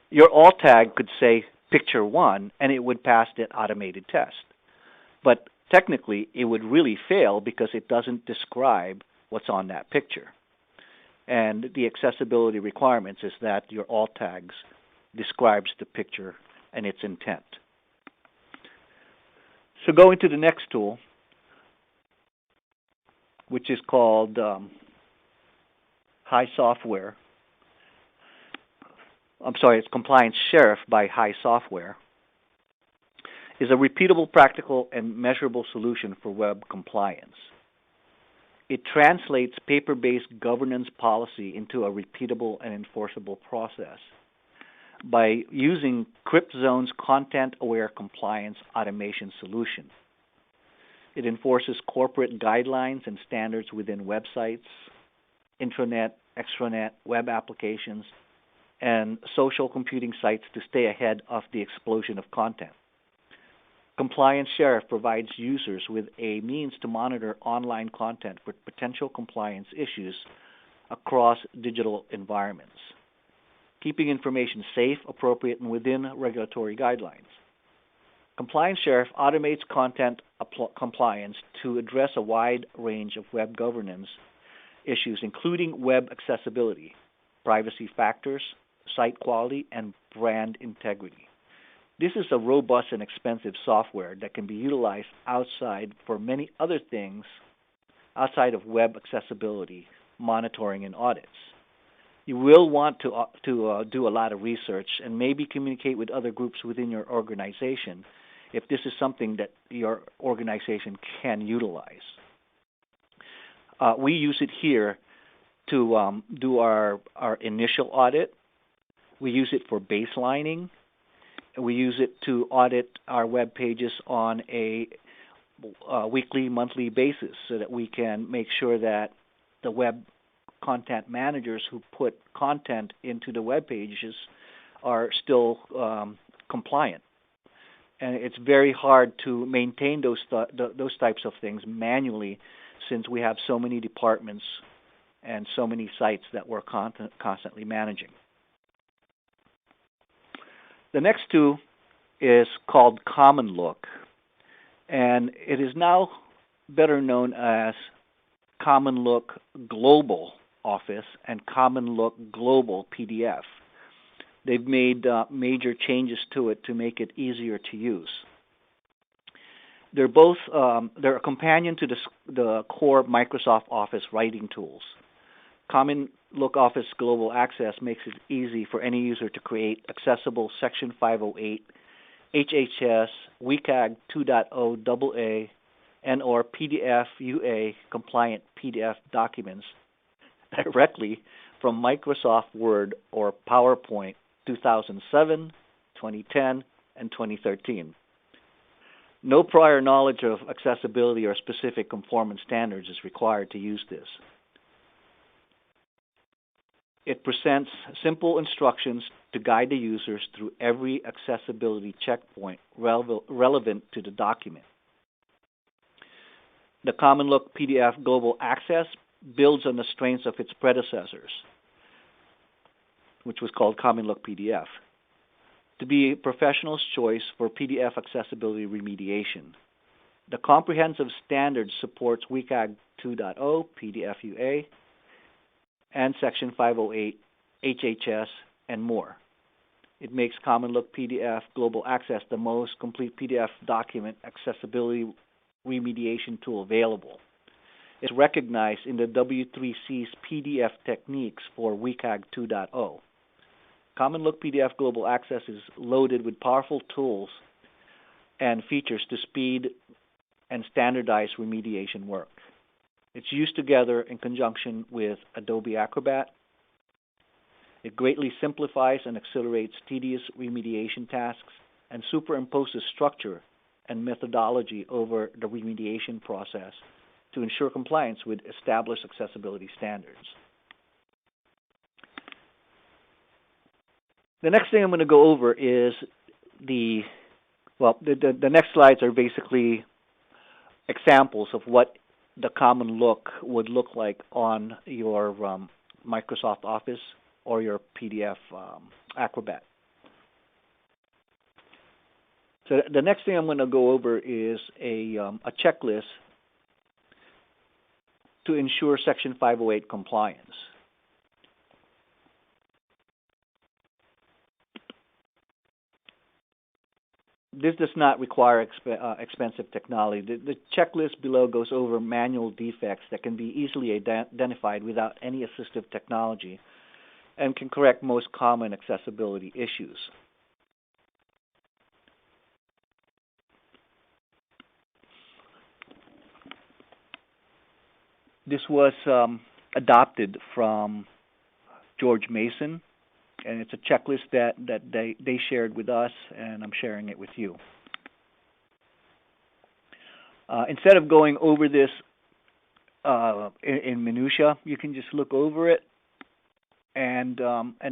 your alt tag could say picture 1 and it would pass the automated test. But technically, it would really fail because it doesn't describe what's on that picture. And the accessibility requirements is that your alt tags describes the picture and its intent. So going to the next tool, which is called it's Compliance Sheriff by High Software, is a repeatable, practical, and measurable solution for web compliance. It translates paper-based governance policy into a repeatable and enforceable process by using CryptZone's content-aware compliance automation solution. It enforces corporate guidelines and standards within websites, intranet, extranet, web applications, and social computing sites to stay ahead of the explosion of content. Compliance Sheriff provides users with a means to monitor online content for potential compliance issues across digital environments, keeping information safe, appropriate, and within regulatory guidelines. Compliance Sheriff automates content compliance to address a wide range of web governance issues, including web accessibility, privacy factors, site quality, and brand integrity. This is a robust and expensive software that can be utilized outside for many other things outside of web accessibility, monitoring, and audits. You will want to do a lot of research and maybe communicate with other groups within your organization if this is something that your organization can utilize. We use it here to do our initial audit. We use it for baselining. We use it to audit our web pages on a weekly, monthly basis so that we can make sure that the web content managers who put content into the web pages are still compliant. And it's very hard to maintain those types of things manually since we have so many departments and so many sites that we're constantly managing. The next tool is called Common Look, and it is now better known as Common Look Global Office and Common Look Global PDF. They've made major changes to it to make it easier to use. They're both they're a companion to the core Microsoft Office writing tools. Common Look Office Global Access makes it easy for any user to create accessible Section 508, HHS, WCAG 2.0 AA, and or PDF UA compliant PDF documents directly from Microsoft Word or PowerPoint 2007, 2010, and 2013. No prior knowledge of accessibility or specific conformance standards is required to use this. It presents simple instructions to guide the users through every accessibility checkpoint relevant to the document. The Common Look PDF Global Access builds on the strengths of its predecessors, which was called Common Look PDF, to be a professional's choice for PDF accessibility remediation. The comprehensive standard supports WCAG 2.0, PDF UA, and Section 508, HHS, and more. It makes Common Look PDF Global Access the most complete PDF document accessibility remediation tool available. It's recognized in the W3C's PDF techniques for WCAG 2.0. Common Look PDF Global Access is loaded with powerful tools and features to speed and standardize remediation work. It's used together in conjunction with Adobe Acrobat. It greatly simplifies and accelerates tedious remediation tasks and superimposes structure and methodology over the remediation process to ensure compliance with established accessibility standards. The next thing I'm going to go over is the next slides are basically examples of what the common look would look like on your Microsoft Office or your PDF Acrobat. So the next thing I'm going to go over is a checklist to ensure Section 508 compliance. This does not require expensive technology. The checklist below goes over manual defects that can be easily identified without any assistive technology and can correct most common accessibility issues. This was adopted from George Mason, and it's a checklist that they shared with us, and I'm sharing it with you. Instead of going over this in minutia, you can just look over it and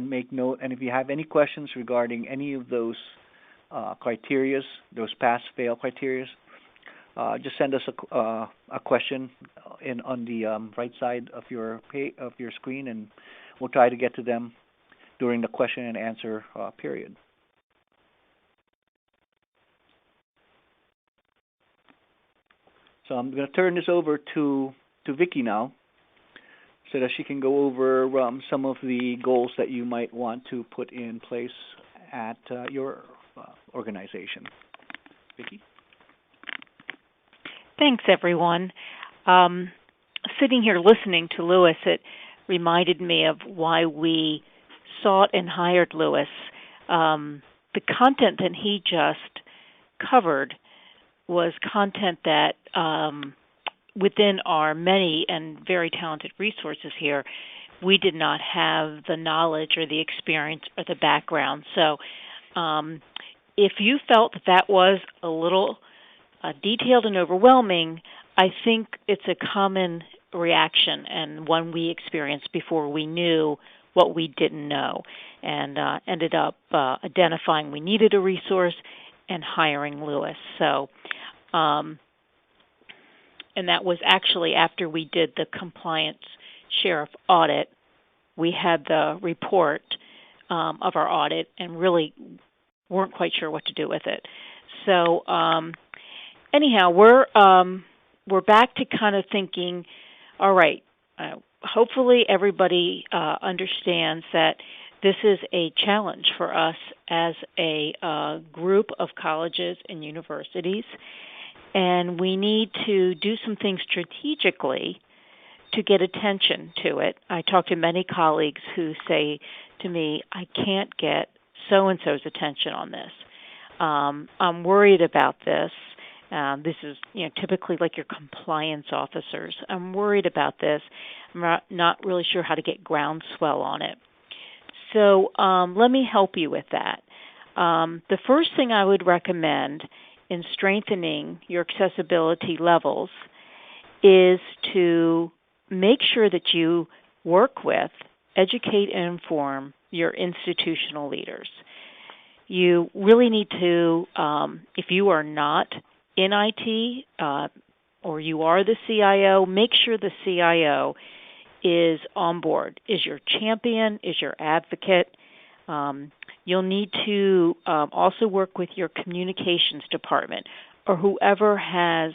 make note. And if you have any questions regarding any of those criterias, those pass-fail criterias, just send us a question on the right side of your screen, and we'll try to get to them during the question and answer period. So I'm going to turn this over to Vicki now, so that she can go over some of the goals that you might want to put in place at your organization. Vicki? Thanks, everyone. Sitting here listening to Louis, it reminded me of why we sought and hired Louis. The content that he just covered was content that within our many and very talented resources here, we did not have the knowledge or the experience or the background. So if you felt that was a little detailed and overwhelming, I think it's a common reaction and one we experienced before we knew what we didn't know, and ended up identifying we needed a resource and hiring Louis. So, and that was actually after we did the compliance sheriff audit. We had the report of our audit and really weren't quite sure what to do with it. So, anyhow, we're back to kind of thinking, all right, hopefully everybody understands that this is a challenge for us as a group of colleges and universities, and we need to do some things strategically to get attention to it. I talk to many colleagues who say to me, I can't get so-and-so's attention on this. I'm worried about this. This is, typically like your compliance officers. I'm worried about this. I'm not really sure how to get groundswell on it. So let me help you with that. The first thing I would recommend in strengthening your accessibility levels is to make sure that you work with, educate, and inform your institutional leaders. You really need to, if you are not in IT or you are the CIO, make sure the CIO is on board, is your champion, is your advocate. You'll need to also work with your communications department or whoever has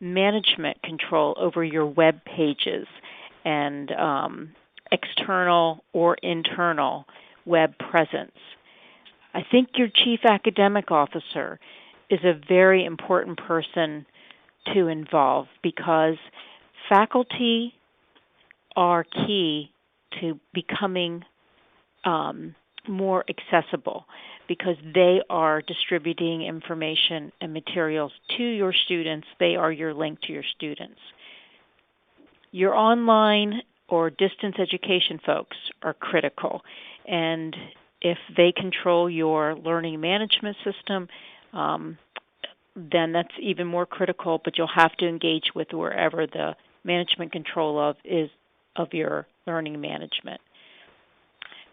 management control over your web pages and external or internal web presence. I think your chief academic officer is a very important person to involve because faculty are key to becoming more accessible because they are distributing information and materials to your students. They are your link to your students. Your online or distance education folks are critical, and if they control your learning management system, then that's even more critical, but you'll have to engage with wherever the management control is of your learning management.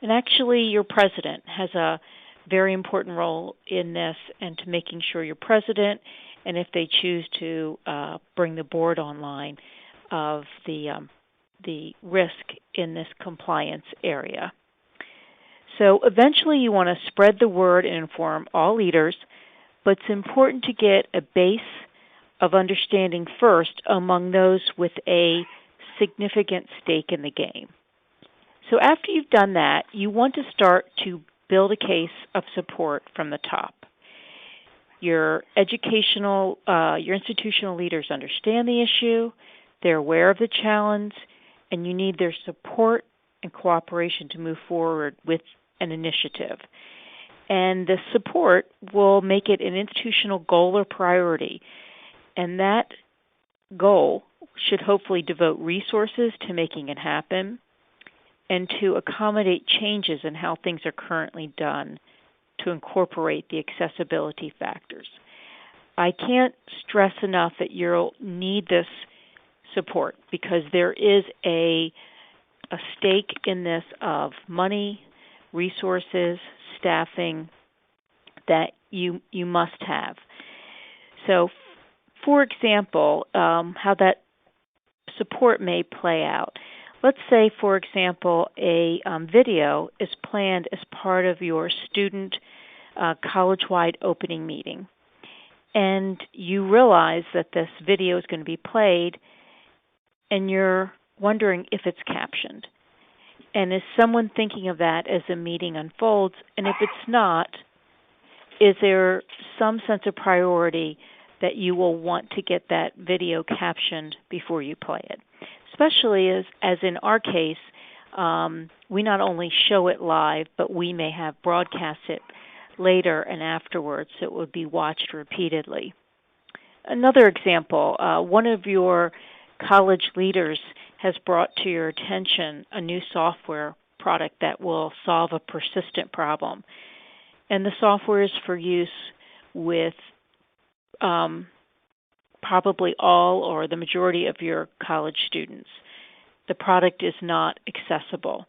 And actually, your president has a very important role in this and to making sure you're president, and if they choose to bring the board online, of the risk in this compliance area. So eventually you want to spread the word and inform all leaders, but it's important to get a base of understanding first among those with a significant stake in the game. So after you've done that, you want to start to build a case of support from the top. Your institutional leaders understand the issue, they're aware of the challenge, and you need their support and cooperation to move forward with an initiative. And the support will make it an institutional goal or priority, and that goal should hopefully devote resources to making it happen and to accommodate changes in how things are currently done to incorporate the accessibility factors. I can't stress enough that you'll need this support because there is a stake in this of money, resources, staffing that you must have. So, for example, how that support may play out. Let's say, for example, a video is planned as part of your student college-wide opening meeting, and you realize that this video is going to be played, and you're wondering if it's captioned. And is someone thinking of that as the meeting unfolds? And if it's not, is there some sense of priority that you will want to get that video captioned before you play it? Especially as in our case, we not only show it live, but we may have broadcast it later and afterwards, so it would be watched repeatedly. Another example, one of your college leaders has brought to your attention a new software product that will solve a persistent problem. And the software is for use with probably all or the majority of your college students. The product is not accessible.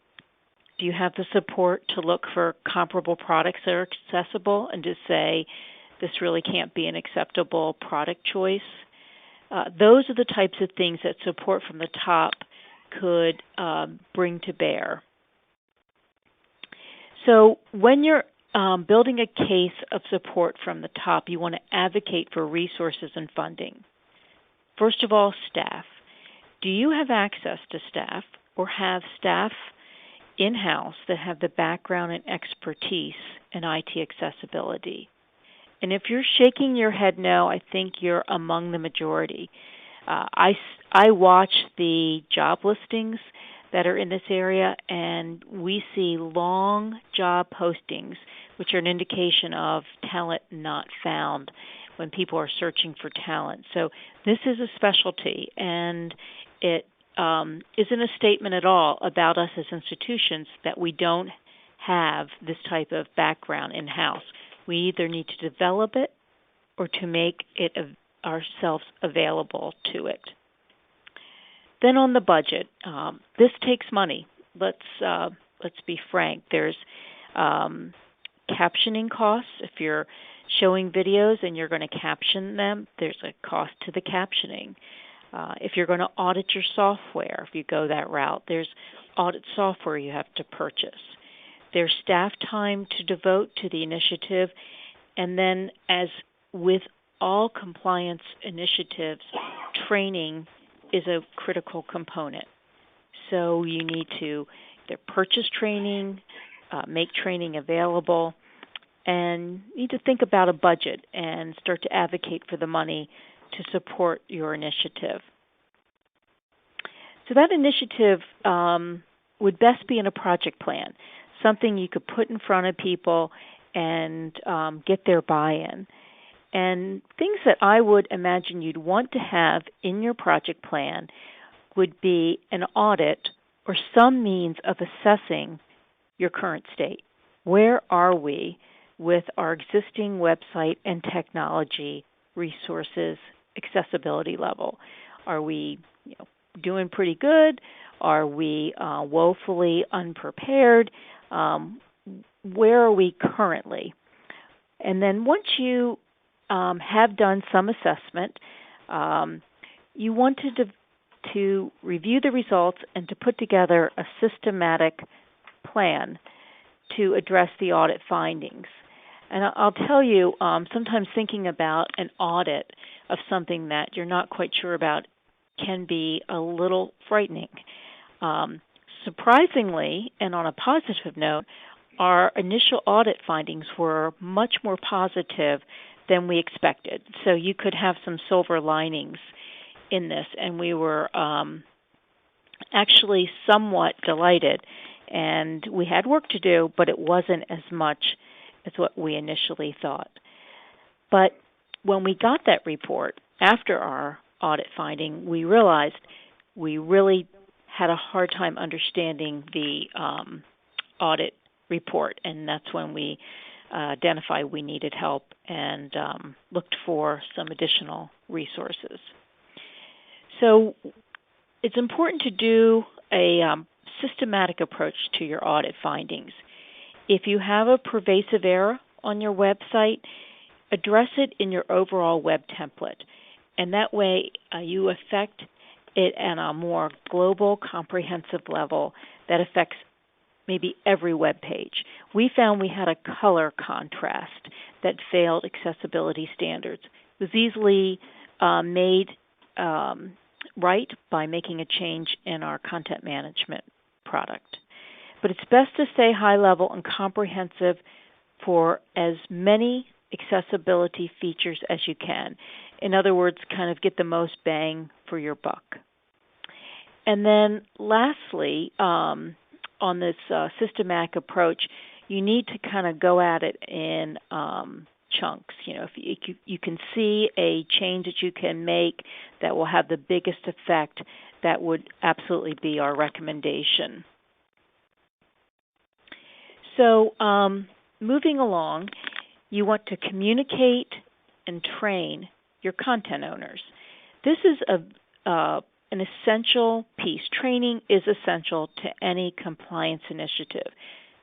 Do you have the support to look for comparable products that are accessible and to say this really can't be an acceptable product choice? Those are the types of things that support from the top could bring to bear. So when you're building a case of support from the top, you want to advocate for resources and funding. First of all, staff. Do you have access to staff or have staff in-house that have the background and expertise in IT accessibility? And if you're shaking your head no, I think you're among the majority. I watch the job listings that are in this area, and we see long job postings, which are an indication of talent not found when people are searching for talent. So this is a specialty, and it isn't a statement at all about us as institutions that we don't have this type of background in-house. We either need to develop it or to make it ourselves available to it. Then on the budget, this takes money. Let's be frank. There's captioning costs. If you're showing videos and you're going to caption them, there's a cost to the captioning. If you're going to audit your software, if you go that route, there's audit software you have to purchase. There's staff time to devote to the initiative, and then as with all compliance initiatives, training is a critical component. So you need to either purchase training, make training available, and you need to think about a budget and start to advocate for the money to support your initiative. So that initiative would best be in a project plan, something you could put in front of people and get their buy-in. And things that I would imagine you'd want to have in your project plan would be an audit or some means of assessing your current state. Where are we with our existing website and technology resources accessibility level? Are we doing pretty good? Are we woefully unprepared? where are we currently? And then once you have done some assessment, you want to review the results and to put together a systematic plan to address the audit findings. And I'll tell you, sometimes thinking about an audit of something that you're not quite sure about can be a little frightening. Surprisingly, and on a positive note, our initial audit findings were much more positive than we expected. So you could have some silver linings in this, and we were actually somewhat delighted. And we had work to do, but it wasn't as much as what we initially thought. But when we got that report after our audit finding, we realized we really had a hard time understanding the audit report, and that's when we identified we needed help and looked for some additional resources. So it's important to do a systematic approach to your audit findings. If you have a pervasive error on your website, address it in your overall web template, and that way you affect it at a more global, comprehensive level that affects maybe every web page. We found we had a color contrast that failed accessibility standards. It was easily made right by making a change in our content management product. But it's best to stay high level and comprehensive for as many accessibility features as you can. In other words, kind of get the most bang for your buck. And then lastly, on this systematic approach, you need to kind of go at it in chunks. If you can see a change that you can make that will have the biggest effect, that would absolutely be our recommendation. So moving along, you want to communicate and train your content owners. This is an essential piece. Training is essential to any compliance initiative.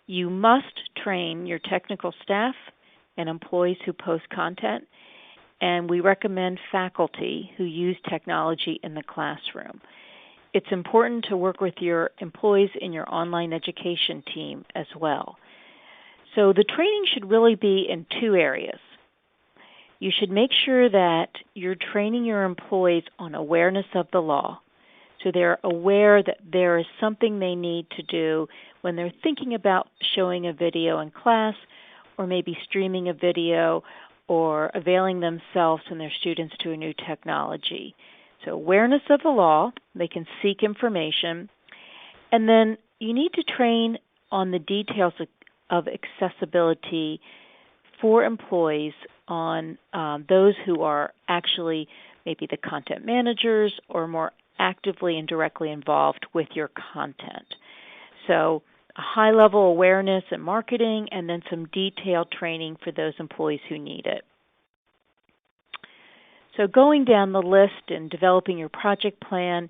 You must train your technical staff and employees who post content, and we recommend faculty who use technology in the classroom. It's important to work with your employees in your online education team as well. So the training should really be in two areas. You should make sure that you're training your employees on awareness of the law, so they're aware that there is something they need to do when they're thinking about showing a video in class, or maybe streaming a video, or availing themselves and their students to a new technology. So awareness of the law, they can seek information, and then you need to train on the details of accessibility for employees on those who are actually maybe the content managers or more actively and directly involved with your content. So a high-level awareness and marketing, and then some detailed training for those employees who need it. So going down the list and developing your project plan,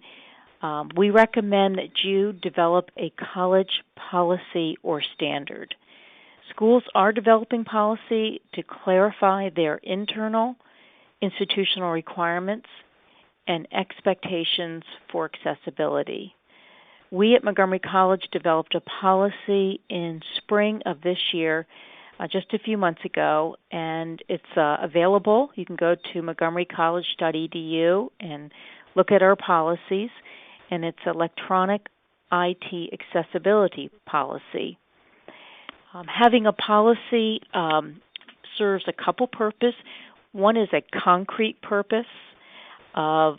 we recommend that you develop a college policy or standard. Schools are developing policy to clarify their internal institutional requirements and expectations for accessibility. We at Montgomery College developed a policy in spring of this year, just a few months ago, and it's available. You can go to montgomerycollege.edu and look at our policies, and it's electronic IT accessibility policy. Having a policy serves a couple purposes. One is a concrete purpose of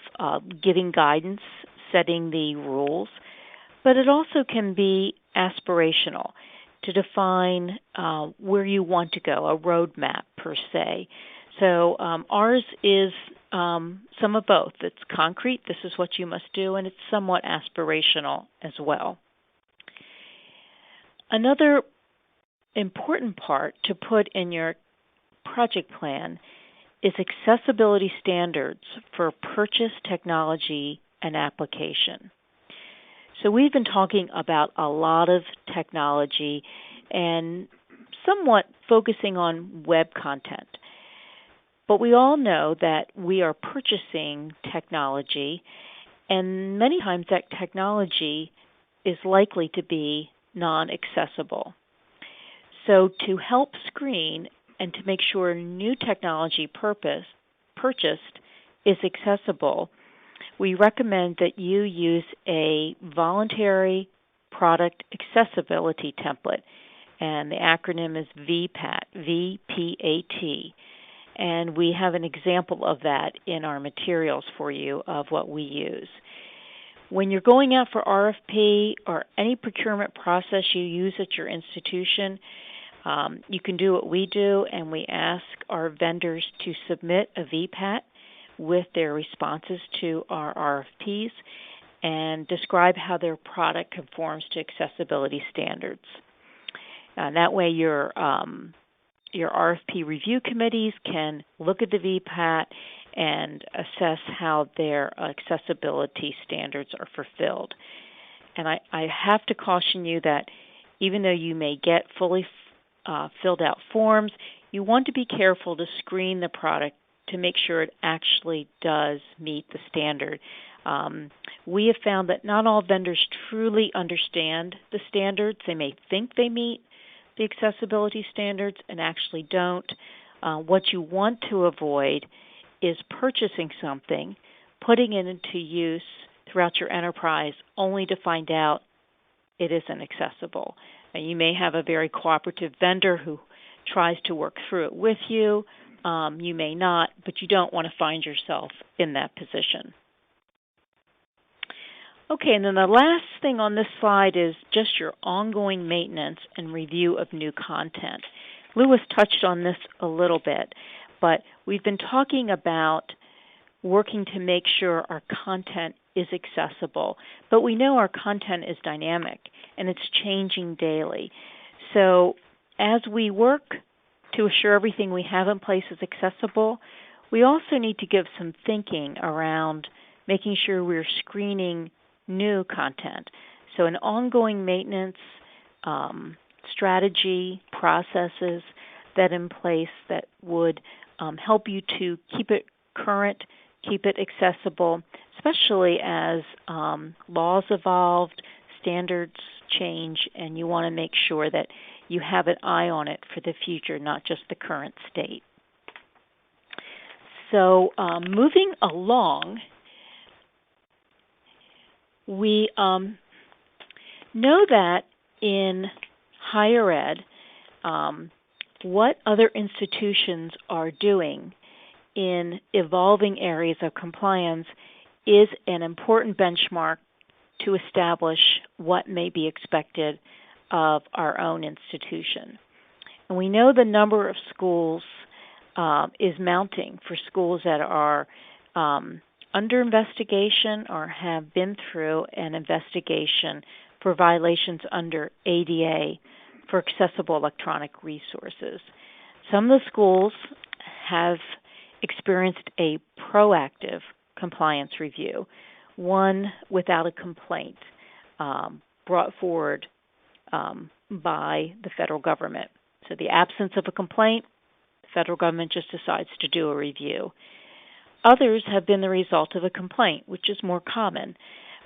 giving guidance, setting the rules, but it also can be aspirational to define where you want to go, a roadmap per se. So ours is some of both. It's concrete, this is what you must do, and it's somewhat aspirational as well. Another important part to put in your project plan is accessibility standards for purchase technology and application. So we've been talking about a lot of technology and somewhat focusing on web content. But we all know that we are purchasing technology, and many times that technology is likely to be non-accessible. So to help screen and to make sure new technology purchased is accessible, we recommend that you use a voluntary product accessibility template, and the acronym is VPAT, V-P-A-T. And we have an example of that in our materials for you of what we use. When you're going out for RFP or any procurement process you use at your institution, you can do what we do, and we ask our vendors to submit a VPAT with their responses to our RFPs and describe how their product conforms to accessibility standards. That way your RFP review committees can look at the VPAT and assess how their accessibility standards are fulfilled. And I have to caution you that even though you may get fully filled out forms, you want to be careful to screen the product to make sure it actually does meet the standard. We have found that not all vendors truly understand the standards. They may think they meet the accessibility standards and actually don't. What you want to avoid is purchasing something, putting it into use throughout your enterprise only to find out it isn't accessible. And you may have a very cooperative vendor who tries to work through it with you. You may not, but you don't want to find yourself in that position. Okay, and then the last thing on this slide is just your ongoing maintenance and review of new content. Lewis touched on this a little bit, but we've been talking about working to make sure our content is accessible. But we know our content is dynamic, and it's changing daily. So as we work to assure everything we have in place is accessible, we also need to give some thinking around making sure we're screening new content. So an ongoing maintenance strategy, processes that in place that would help you to keep it current, keep it accessible, especially as laws evolved, standards change, and you want to make sure that you have an eye on it for the future, not just the current state. So moving along, we know that in higher ed, what other institutions are doing in evolving areas of compliance is an important benchmark to establish what may be expected of our own institution. And we know the number of schools is mounting for schools that are under investigation or have been through an investigation for violations under ADA for accessible electronic resources. Some of the schools have experienced a proactive compliance review, one without a complaint, brought forward by the federal government. So the absence of a complaint, the federal government just decides to do a review. Others have been the result of a complaint, which is more common.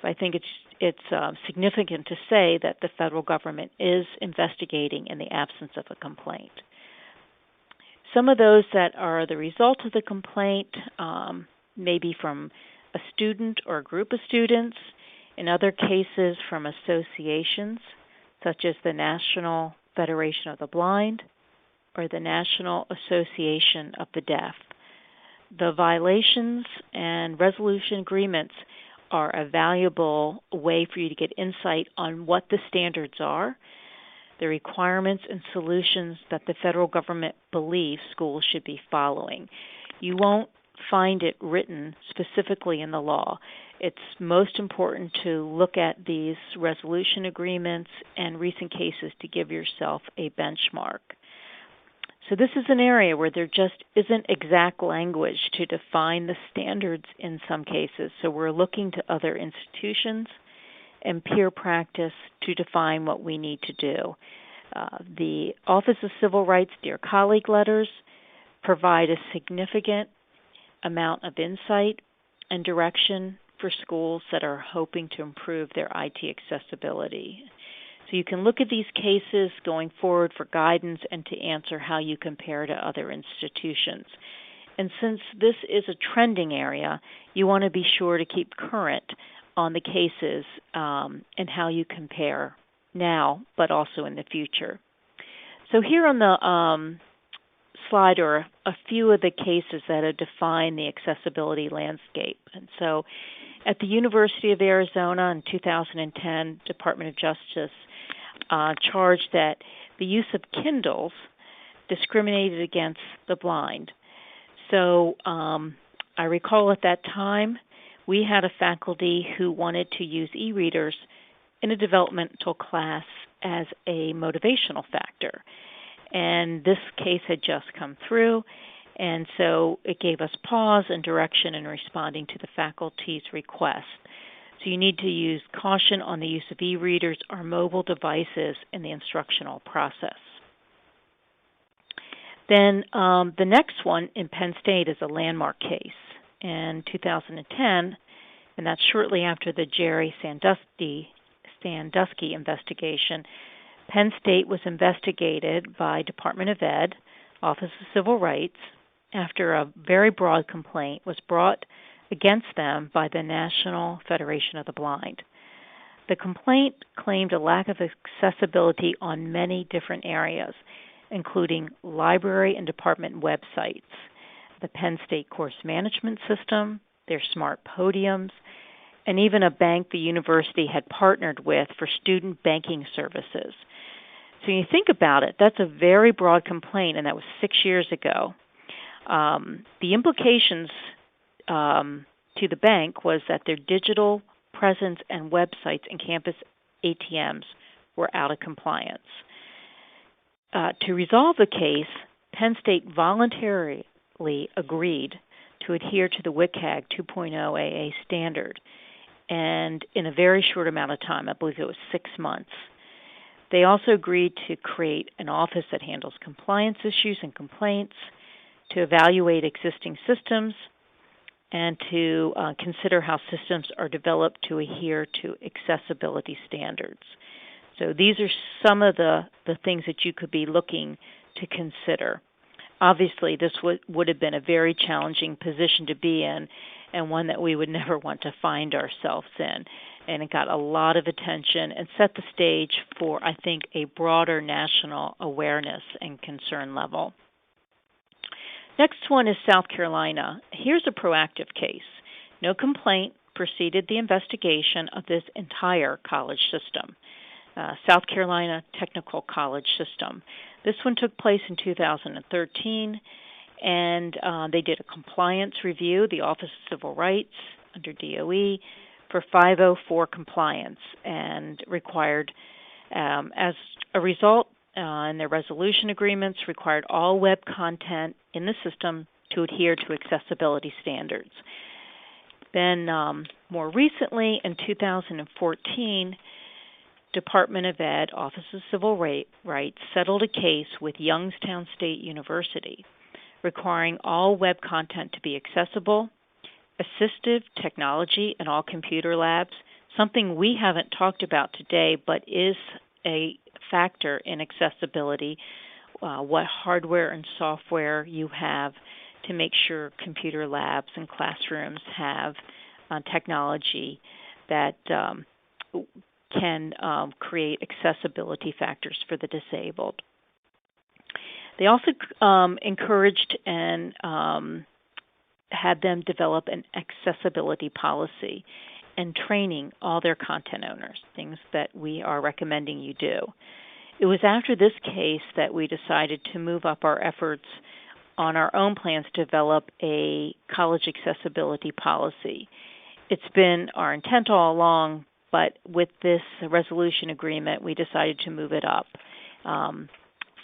I think it's significant to say that the federal government is investigating in the absence of a complaint. Some of those that are the result of the complaint may be from a student or a group of students. In other cases, from associations such as the National Federation of the Blind or the National Association of the Deaf. The violations and resolution agreements are a valuable way for you to get insight on what the standards are, the requirements and solutions that the federal government believes schools should be following. You won't find it written specifically in the law. It's most important to look at these resolution agreements and recent cases to give yourself a benchmark. So this is an area where there just isn't exact language to define the standards in some cases. So we're looking to other institutions and peer practice to define what we need to do. The Office of Civil Rights Dear Colleague letters provide a significant amount of insight and direction for schools that are hoping to improve their IT accessibility. So you can look at these cases going forward for guidance and to answer how you compare to other institutions. And since this is a trending area, you want to be sure to keep current on the cases and how you compare now, but also in the future. So here on the slide are a few of the cases that have defined the accessibility landscape. And so at the University of Arizona in 2010, Department of Justice charged that the use of Kindles discriminated against the blind. So I recall at that time we had a faculty who wanted to use e-readers in a developmental class as a motivational factor. And this case had just come through, and so it gave us pause and direction in responding to the faculty's request. So you need to use caution on the use of e-readers or mobile devices in the instructional process. Then the next one in Penn State is a landmark case in 2010, and that's shortly after the Jerry Sandusky investigation. Penn State was investigated by Department of Ed, Office of Civil Rights, after a very broad complaint was brought against them by the National Federation of the Blind. The complaint claimed a lack of accessibility on many different areas, including library and department websites, the Penn State course management system, their smart podiums, and even a bank the university had partnered with for student banking services. So when you think about it, that's a very broad complaint, and that was 6 years ago. The implications to the bank was that their digital presence and websites and campus ATMs were out of compliance. To resolve the case, Penn State voluntarily agreed to adhere to the WCAG 2.0 AA standard, and in a very short amount of time, I believe it was 6 months. They also agreed to create an office that handles compliance issues and complaints, to evaluate existing systems, and to consider how systems are developed to adhere to accessibility standards. So these are some of the things that you could be looking to consider. Obviously, this would have been a very challenging position to be in, and one that we would never want to find ourselves in. And it got a lot of attention and set the stage for, I think, a broader national awareness and concern level. Next one is South Carolina. Here's a proactive case. No complaint preceded the investigation of this entire college system. South Carolina Technical College System. This one took place in 2013, and they did a compliance review, the Office of Civil Rights under DOE, for 504 compliance, and required, as a result, in their resolution agreements, required all web content in the system to adhere to accessibility standards. Then, more recently, in 2014, Department of Ed, Office of Civil Rights, settled a case with Youngstown State University, requiring all web content to be accessible, assistive technology in all computer labs, something we haven't talked about today, but is a factor in accessibility, what hardware and software you have to make sure computer labs and classrooms have technology that can create accessibility factors for the disabled. They also encouraged and had them develop an accessibility policy and training all their content owners, things that we are recommending you do. It was after this case that we decided to move up our efforts on our own plans to develop a college accessibility policy. It's been our intent all along, but with this resolution agreement, we decided to move it up,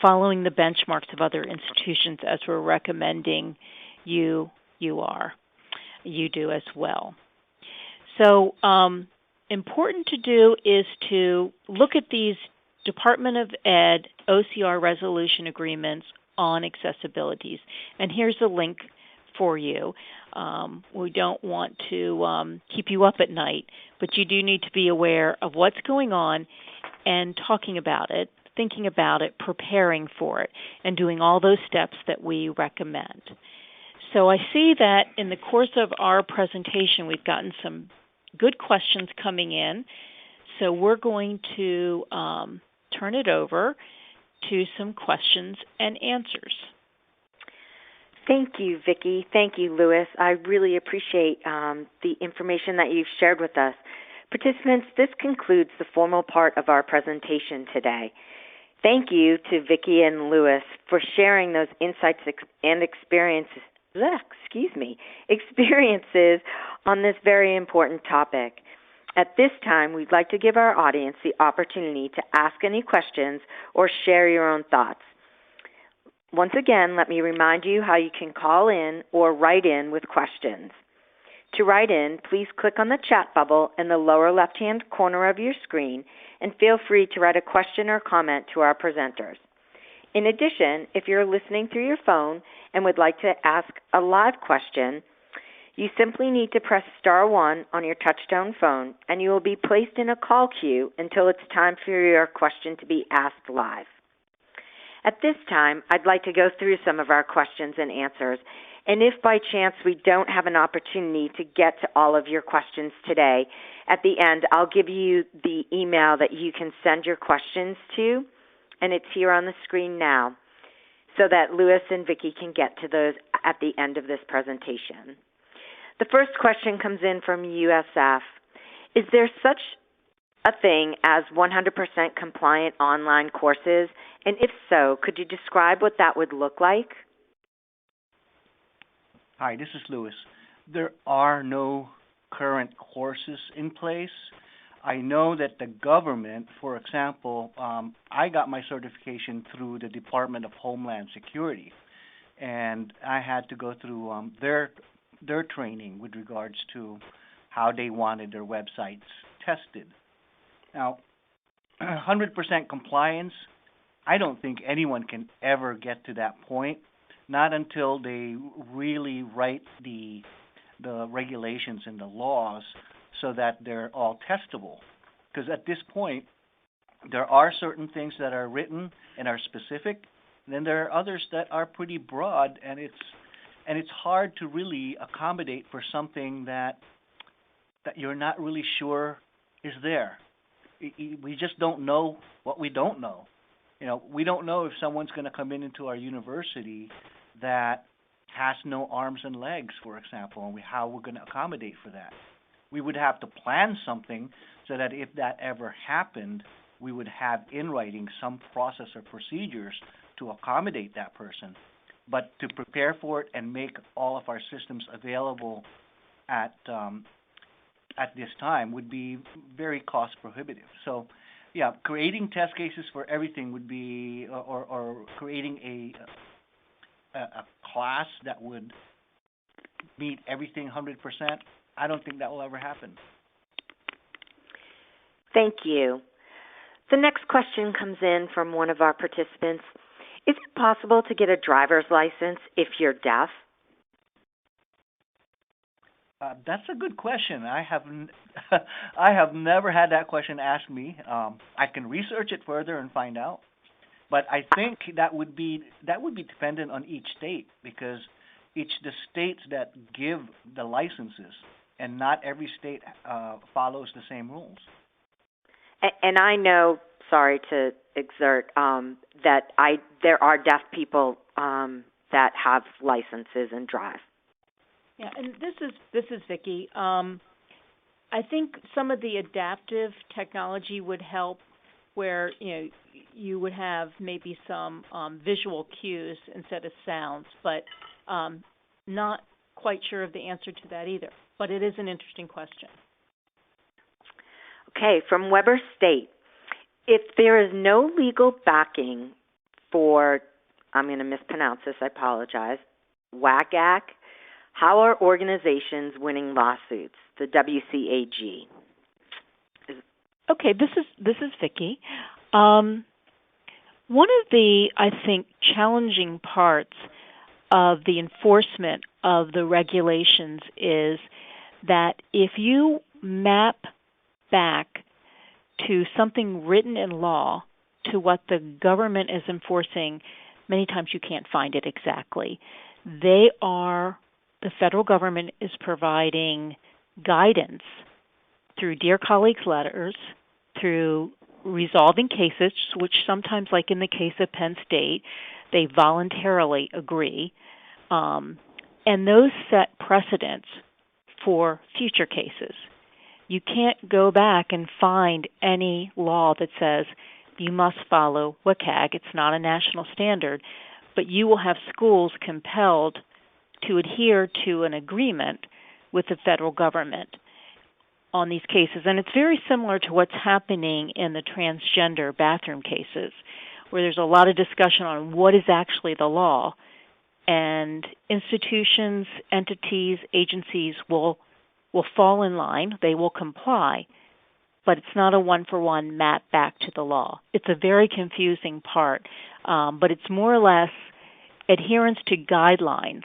following the benchmarks of other institutions as we're recommending you do as well. So important to do is to look at these Department of Ed OCR resolution agreements on accessibilities. And here's a link for you. We don't want to keep you up at night, but you do need to be aware of what's going on and talking about it, thinking about it, preparing for it, and doing all those steps that we recommend. So I see that in the course of our presentation, we've gotten some good questions coming in. So we're going to turn it over to some questions and answers. Thank you, Vicki. Thank you, Louis. I really appreciate the information that you've shared with us. Participants, this concludes the formal part of our presentation today. Thank you to Vicki and Louis for sharing those insights and experiences on this very important topic. At this time, we'd like to give our audience the opportunity to ask any questions or share your own thoughts. Once again, let me remind you how you can call in or write in with questions. To write in, please click on the chat bubble in the lower left-hand corner of your screen and feel free to write a question or comment to our presenters. In addition, if you're listening through your phone and would like to ask a live question, you simply need to press *1 on your touchtone phone and you will be placed in a call queue until it's time for your question to be asked live. At this time, I'd like to go through some of our questions and answers, and if by chance we don't have an opportunity to get to all of your questions today, at the end I'll give you the email that you can send your questions to, and it's here on the screen now, so that Louis and Vicki can get to those at the end of this presentation. The first question comes in from USF. Is there such a thing as 100% compliant online courses? And if so, could you describe what that would look like? Hi, this is Louis. There are no current courses in place. I know that the government, for example, I got my certification through the Department of Homeland Security, and I had to go through their training with regards to how they wanted their websites tested. Now, 100% compliance, I don't think anyone can ever get to that point, not until they really write the regulations and the laws so that they're all testable. Because at this point, there are certain things that are written and are specific, and then there are others that are pretty broad, and it's hard to really accommodate for something that you're not really sure is there. We just don't know what we don't know. We don't know if someone's going to come into our university that has no arms and legs, for example, and how we're going to accommodate for that. We would have to plan something so that if that ever happened, we would have in writing some process or procedures to accommodate that person. But to prepare for it and make all of our systems available at this time would be very cost prohibitive. So, yeah, creating test cases for everything would be, or creating a class that would meet everything 100%. I don't think that will ever happen. Thank you. The next question comes in from one of our participants. Is it possible to get a driver's license if you're deaf? That's a good question. I have never had that question asked me. I can research it further and find out, but I think that would be dependent on each state, because the states that give the licenses, and not every state follows the same rules. And I know, sorry to exert, that there are deaf people that have licenses and drive. Yeah, and this is Vicki. I think some of the adaptive technology would help, where you would have maybe some visual cues instead of sounds, but not quite sure of the answer to that either. But it is an interesting question. Okay, from Weber State. If there is no legal backing for, I'm going to mispronounce this, I apologize, WCAG, how are organizations winning lawsuits, the WCAG? Okay, this is Vicki. Um, One of the, I think, challenging parts of the enforcement of the regulations is that if you map back to something written in law to what the government is enforcing, many times you can't find it exactly. The federal government is providing guidance through Dear Colleagues letters, through resolving cases, which sometimes, like in the case of Penn State, they voluntarily agree, and those set precedents for future cases. You can't go back and find any law that says you must follow WCAG. It's not a national standard, but you will have schools compelled to adhere to an agreement with the federal government on these cases. And it's very similar to what's happening in the transgender bathroom cases, where there's a lot of discussion on what is actually the law. And institutions, entities, agencies will fall in line. They will comply. But it's not a one-for-one map back to the law. It's a very confusing part. But it's more or less adherence to guidelines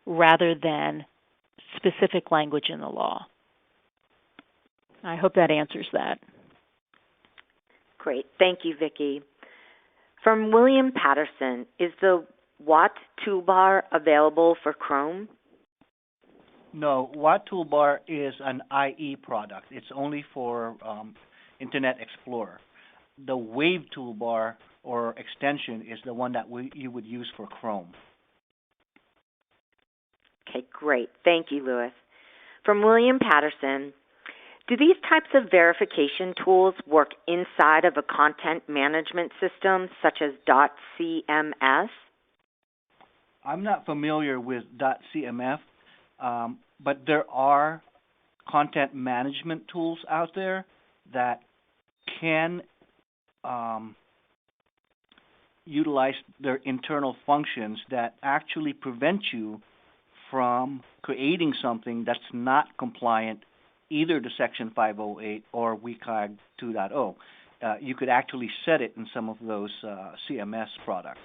rather than specific language in the law. I hope that answers that. Great. Thank you, Vicki. From William Patterson, is the Watt toolbar available for Chrome? No, Watt Toolbar is an IE product. It's only for Internet Explorer. The Wave Toolbar or extension is the one that you would use for Chrome. Okay, great. Thank you, Louis. From William Patterson, do these types of verification tools work inside of a content management system such as .cmf? I'm not familiar with .cmf, but there are content management tools out there that can utilize their internal functions that actually prevent you from creating something that's not compliant either to Section 508 or WCAG 2.0. You could actually set it in some of those CMS products.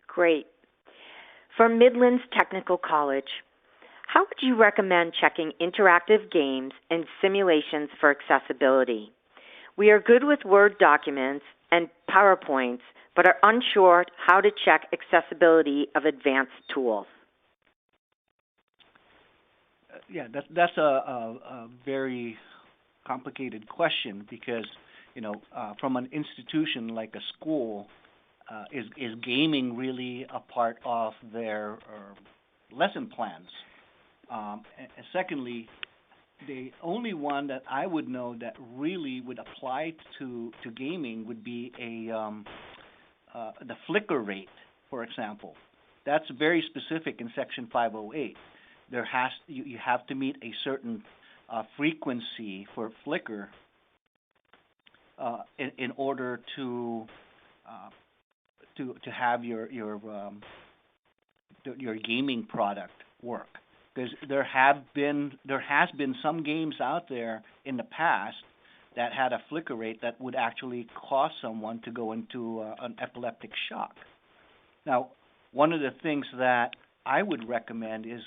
Great. From Midlands Technical College, how would you recommend checking interactive games and simulations for accessibility? We are good with Word documents and PowerPoints, but are unsure how to check accessibility of advanced tools. Yeah, that's a very complicated question because, from an institution like a school, is gaming really a part of their lesson plans? And secondly, the only one that I would know that really would apply to gaming would be the flicker rate, for example. That's very specific in Section 508. You have to meet a certain frequency for flicker in order to have your gaming product work. Because there has been some games out there in the past that had a flicker rate that would actually cause someone to go into an epileptic shock. Now, one of the things that I would recommend is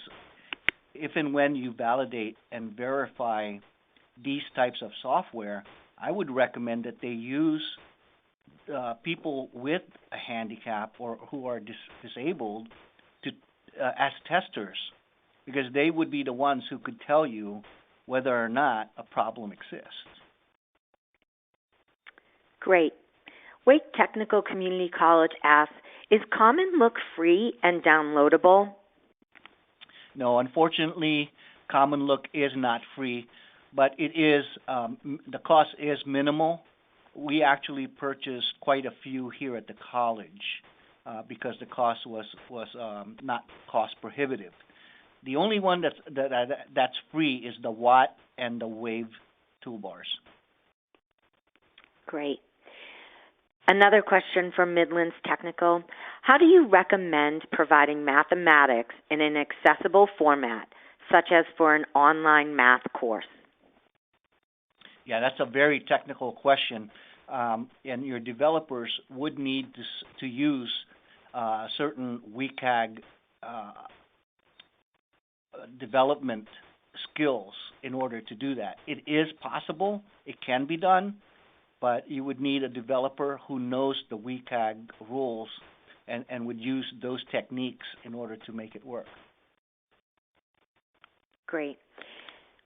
if and when you validate and verify these types of software, I would recommend that they use people with a handicap or who are disabled as testers, because they would be the ones who could tell you whether or not a problem exists. Great. Wake Technical Community College asks, is Common Look free and downloadable? No, unfortunately, Common Look is not free, but it is the cost is minimal. We actually purchased quite a few here at the college because the cost was not cost prohibitive. The only one that's free is the Watt and the Wave toolbars. Great. Another question from Midlands Technical. How do you recommend providing mathematics in an accessible format, such as for an online math course? Yeah, that's a very technical question, and your developers would need to use certain WCAG development skills in order to do that. It is possible, it can be done, but you would need a developer who knows the WCAG rules and would use those techniques in order to make it work. Great.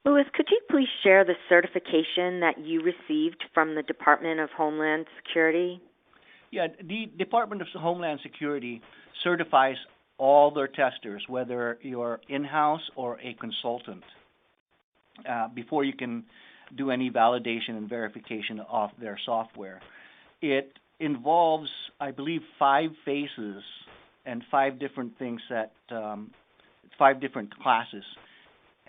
Louis, could you please share the certification that you received from the Department of Homeland Security? Yeah, the Department of Homeland Security certifies all their testers, whether you're in-house or a consultant, before you can do any validation and verification of their software. It involves, I believe, 5 phases and 5 different things 5 different classes.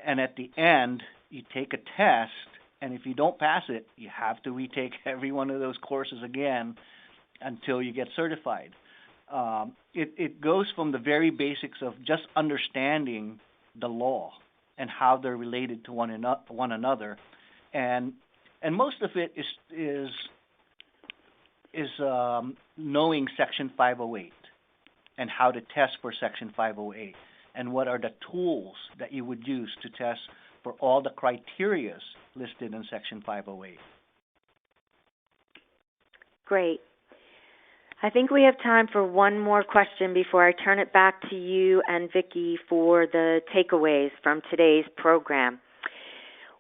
And at the end, you take a test, and if you don't pass it, you have to retake every one of those courses again until you get certified. It goes from the very basics of just understanding the law and how they're related to one another, and most of it is knowing Section 508 and how to test for Section 508, and what are the tools that you would use to test for all the criterias listed in Section 508. Great. I think we have time for one more question before I turn it back to you and Vicki for the takeaways from today's program.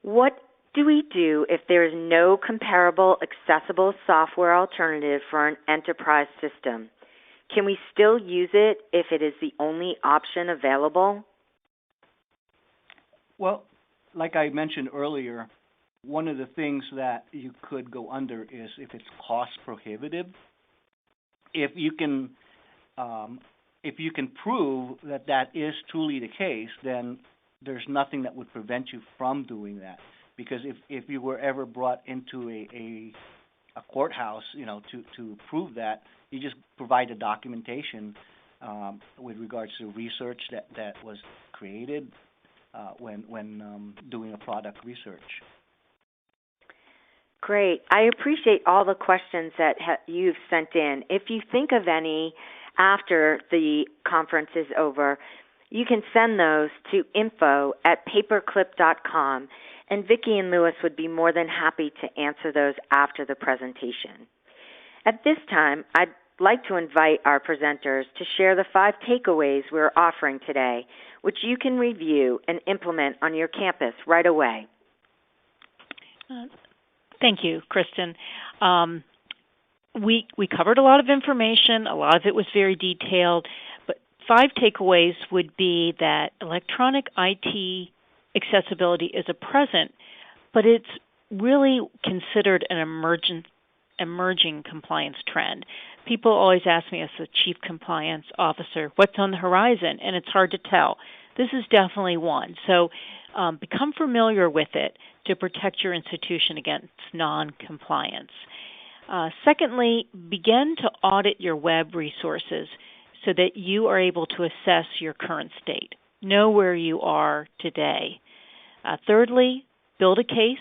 What do we do if there is no comparable accessible software alternative for an enterprise system? Can we still use it if it is the only option available? Well, like I mentioned earlier, one of the things that you could go under is if it's cost prohibitive. If you can prove that that is truly the case, then there's nothing that would prevent you from doing that. Because if you were ever brought into a courthouse, to prove that, you just provide the documentation with regards to research that was created when doing a product research. Great. I appreciate all the questions that you've sent in. If you think of any after the conference is over, you can send those to info@paperclip.com, and Vicki and Louis would be more than happy to answer those after the presentation. At this time, I'd like to invite our presenters to share the 5 takeaways we're offering today, which you can review and implement on your campus right away. Thank you, Kristen. We covered a lot of information. A lot of it was very detailed, but 5 takeaways would be that electronic IT accessibility is a present, but it's really considered an emerging compliance trend. People always ask me as the Chief Compliance Officer, what's on the horizon? And it's hard to tell. This is definitely one. So become familiar with it to protect your institution against non-compliance. Secondly, begin to audit your web resources so that you are able to assess your current state. Know where you are today. Thirdly, build a case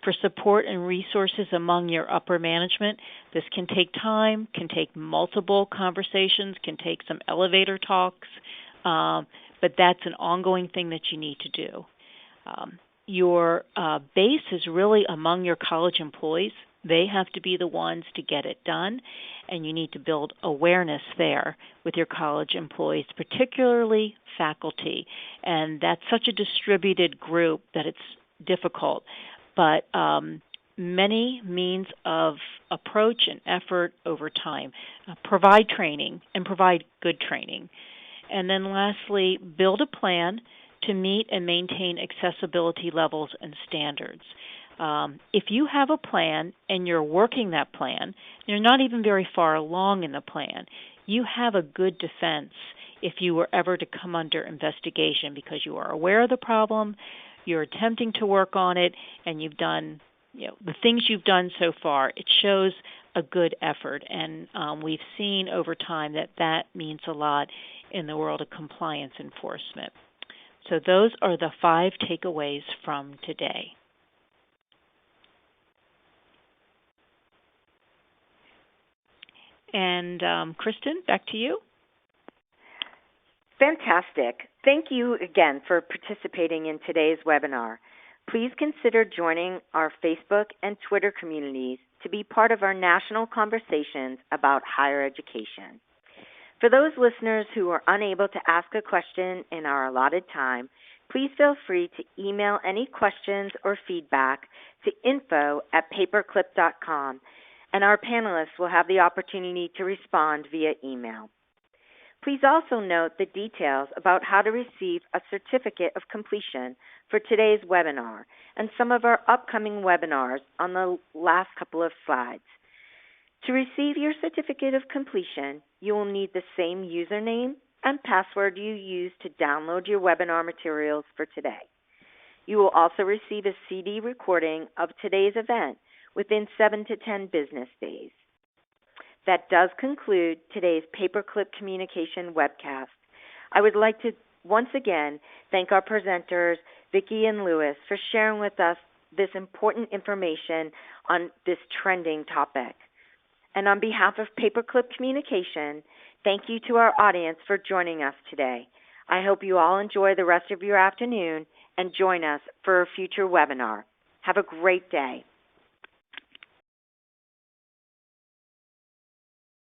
for support and resources among your upper management. This can take time, can take multiple conversations, can take some elevator talks, but that's an ongoing thing that you need to do. Your base is really among your college employees. They have to be the ones to get it done, and you need to build awareness there with your college employees, particularly faculty. And that's such a distributed group that it's difficult. But many means of approach and effort over time. Provide training and provide good training. And then lastly, build a plan to meet and maintain accessibility levels and standards. If you have a plan and you're working that plan, you're not even very far along in the plan, you have a good defense if you were ever to come under investigation because you are aware of the problem, you're attempting to work on it, and you've done the things you've done so far. It shows a good effort, and we've seen over time that means a lot in the world of compliance enforcement. So those are the 5 takeaways from today. And Kristen, back to you. Fantastic. Thank you again for participating in today's webinar. Please consider joining our Facebook and Twitter communities to be part of our national conversations about higher education. For those listeners who are unable to ask a question in our allotted time, please feel free to email any questions or feedback to info@paperclip.com, and our panelists will have the opportunity to respond via email. Please also note the details about how to receive a certificate of completion for today's webinar and some of our upcoming webinars on the last couple of slides. To receive your certificate of completion, you will need the same username and password you used to download your webinar materials for today. You will also receive a CD recording of today's event within 7 to 10 business days. That does conclude today's PaperClip Communication webcast. I would like to once again thank our presenters, Vicki and Louis, for sharing with us this important information on this trending topic. And on behalf of PaperClip Communication, thank you to our audience for joining us today. I hope you all enjoy the rest of your afternoon and join us for a future webinar. Have a great day.